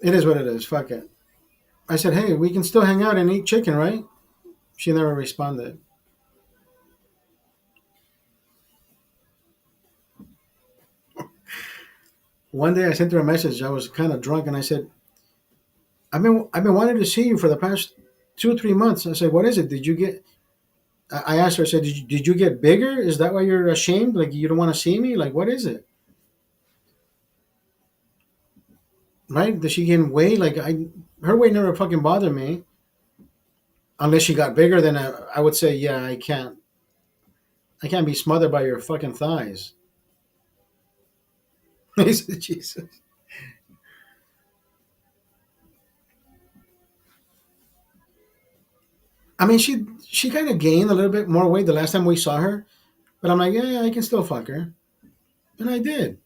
It is what it is. Fuck it. I said, hey, we can still hang out and eat chicken, right? She never responded. One day I sent her a message. I was kind of drunk, and I said, I've been wanting to see you for the past 2 or 3 months. I said, what is it? Did you get? I asked her. I said, did you get bigger? Is that why you're ashamed? Like you don't want to see me? Like what is it? Right? Did she gain weight? Like her weight never fucking bothered me. Unless she got bigger, then I would say, yeah, I can't be smothered by your fucking thighs. He said, Jesus. I mean, she kind of gained a little bit more weight the last time we saw her, but I'm like, yeah, I can still fuck her, and I did.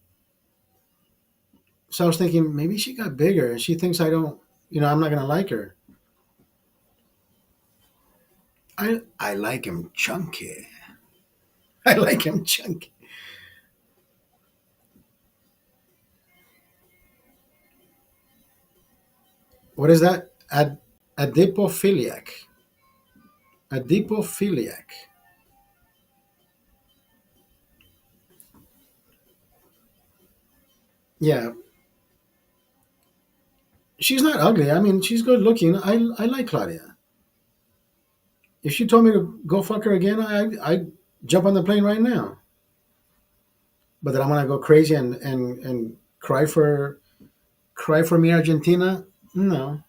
So I was thinking maybe she got bigger and she thinks I don't, I'm not gonna like her. I like him chunky. I like him chunky. What is that? Adipophiliac. Adipophiliac. Yeah, she's not ugly. I mean, she's good looking. I like Claudia. If she told me to go fuck her again, I jump on the plane right now. But that I'm gonna go crazy and cry for me Argentina. No,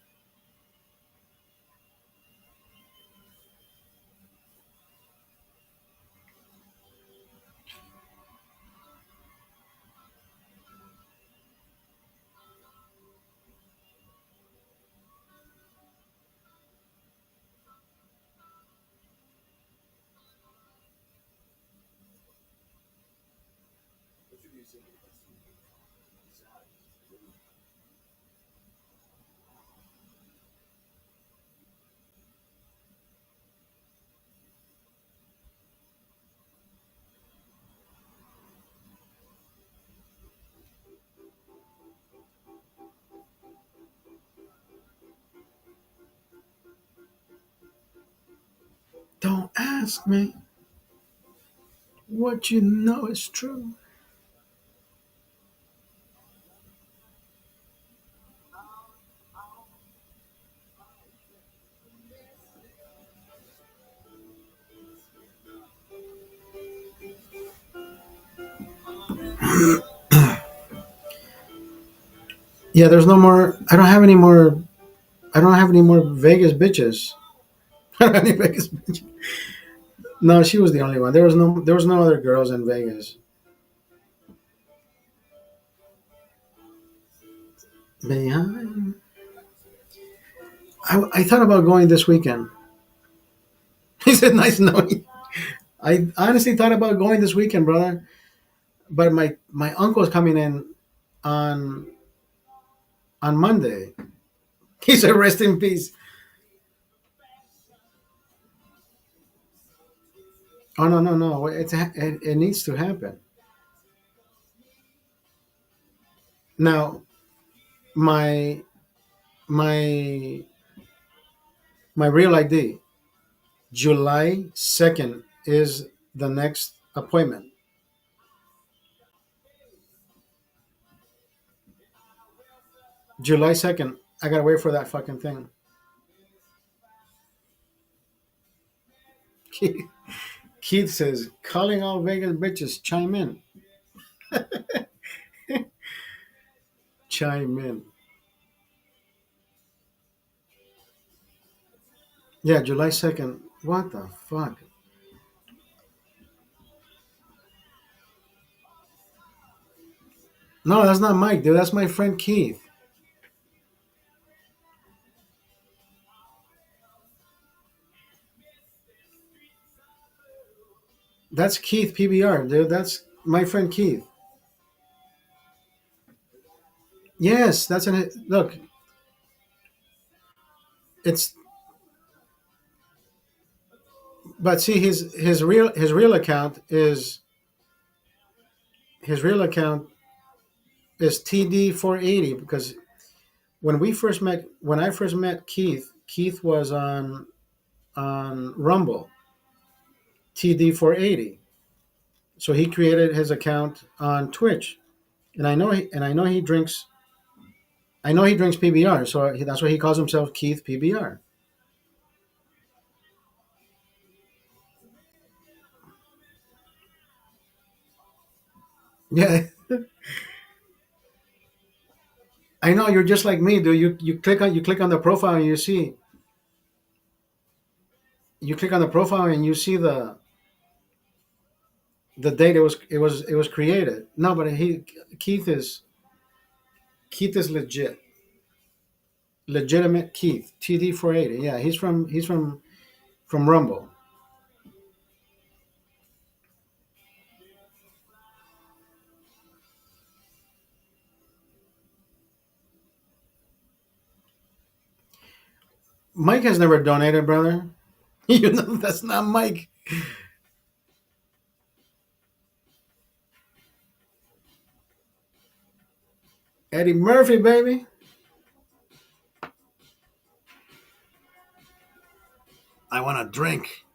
don't ask me what you know is true. Yeah, there's no more. I don't have any more. I don't have any more Vegas bitches. I don't have any Vegas bitches. No, she was the only one. There was no other girls in Vegas. Behind. I thought about going this weekend. He said, "Nice knowing you." I honestly thought about going this weekend, brother. But my uncle's coming in on on Monday. He said, "Rest in peace." Oh no, no, no! It needs to happen now. My my my real ID, July 2nd is the next appointment. July 2nd. I gotta wait for that fucking thing. Keith, Keith says, calling all Vegas bitches, chime in. Chime in. Yeah, July 2nd. What the fuck? No, that's not Mike, dude. That's my friend Keith. That's Keith PBR, dude. That's my friend Keith. Yes, that's an look. It's But see, his real account is TD480 because when I first met Keith was on Rumble TD480. So he created his account on Twitch, and I know he drinks. I know he drinks PBR, so that's why he calls himself Keith PBR. Yeah, I know you're just like me, dude. You click on the profile and you click on the profile and you see the date it was created. No, but he Keith is legitimate Keith TD480. Yeah, he's from Rumble. Mike has never donated, brother. You know that's not Mike. Eddie Murphy, baby. I want to drink.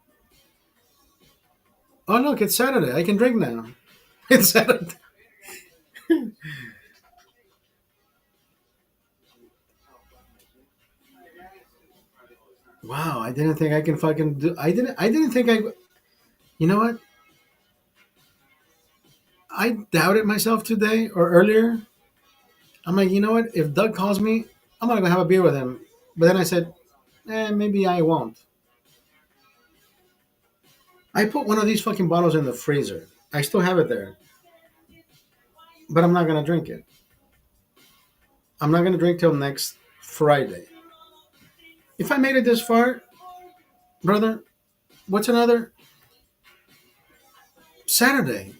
Oh look, it's Saturday. I can drink now. It's Saturday. Wow, I didn't think I can fucking do. I didn't think I. You know what? I doubted myself today or earlier. I'm like, you know what? If Doug calls me, I'm gonna go have a beer with him. But then I said, maybe I won't. I put one of these fucking bottles in the freezer. I still have it there, but I'm not gonna drink it. I'm not gonna drink till next Friday. If I made it this far, brother, what's another Saturday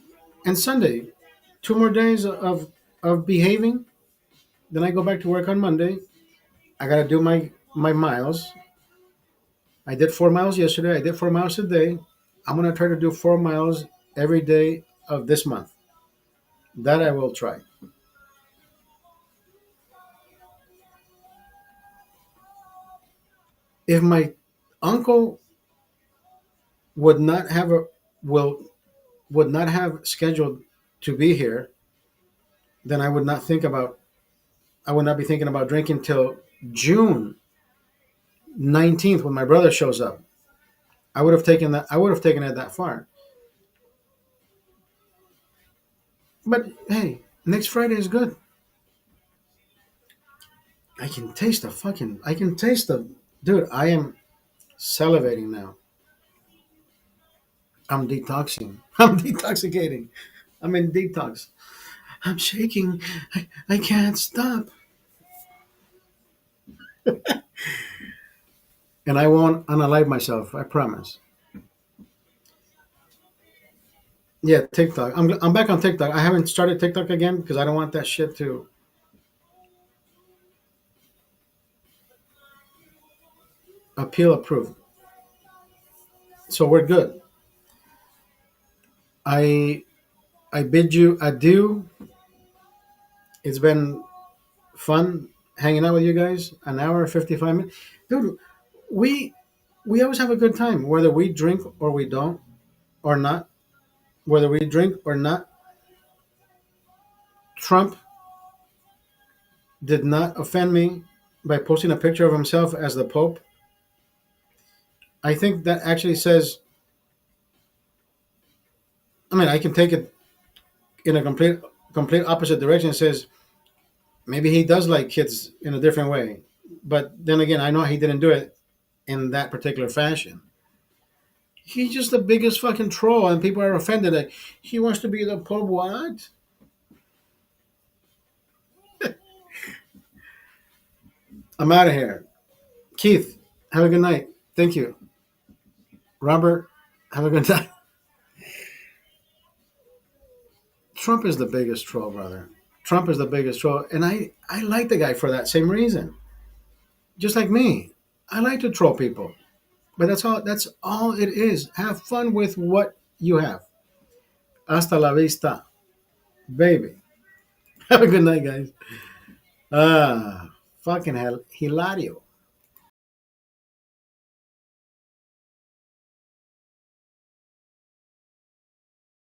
and Sunday? 2 more days of behaving. Then I go back to work on Monday. I gotta do my miles. I did 4 miles yesterday. I did 4 miles today. I'm gonna try to do 4 miles every day of this month. That I will try. If my uncle would not have a will would not have scheduled to be here, then I would not be thinking about drinking till June 19th when my brother shows up. I would have taken it that far. But hey, next Friday is good. I can taste the dude, I am salivating now. I'm detoxing. I'm detoxicating. I'm in detox. I'm shaking. I can't stop. And I won't unalive myself. I promise. Yeah, TikTok. I'm back on TikTok. I haven't started TikTok again because I don't want that shit to appeal approved. So we're good. I I bid you adieu. It's been fun hanging out with you guys. An hour 55 minutes, dude. We we always have a good time, whether we drink or we don't or not. Whether we drink or not, Trump did not offend me by posting a picture of himself as the Pope. I think that actually says, I mean, I can take it in a complete opposite direction. It says maybe he does like kids in a different way. But then again, I know he didn't do it in that particular fashion. He's just the biggest fucking troll, and people are offended that he wants to be the Pope. What? I'm out of here. Keith, have a good night. Thank you. Robert, have a good night. Trump is the biggest troll, brother. Trump is the biggest troll, and I like the guy for that same reason. Just like me, I like to troll people. But that's all it is. Have fun with what you have. Hasta la vista, baby. Have a good night, guys. Fucking hell, Hilario.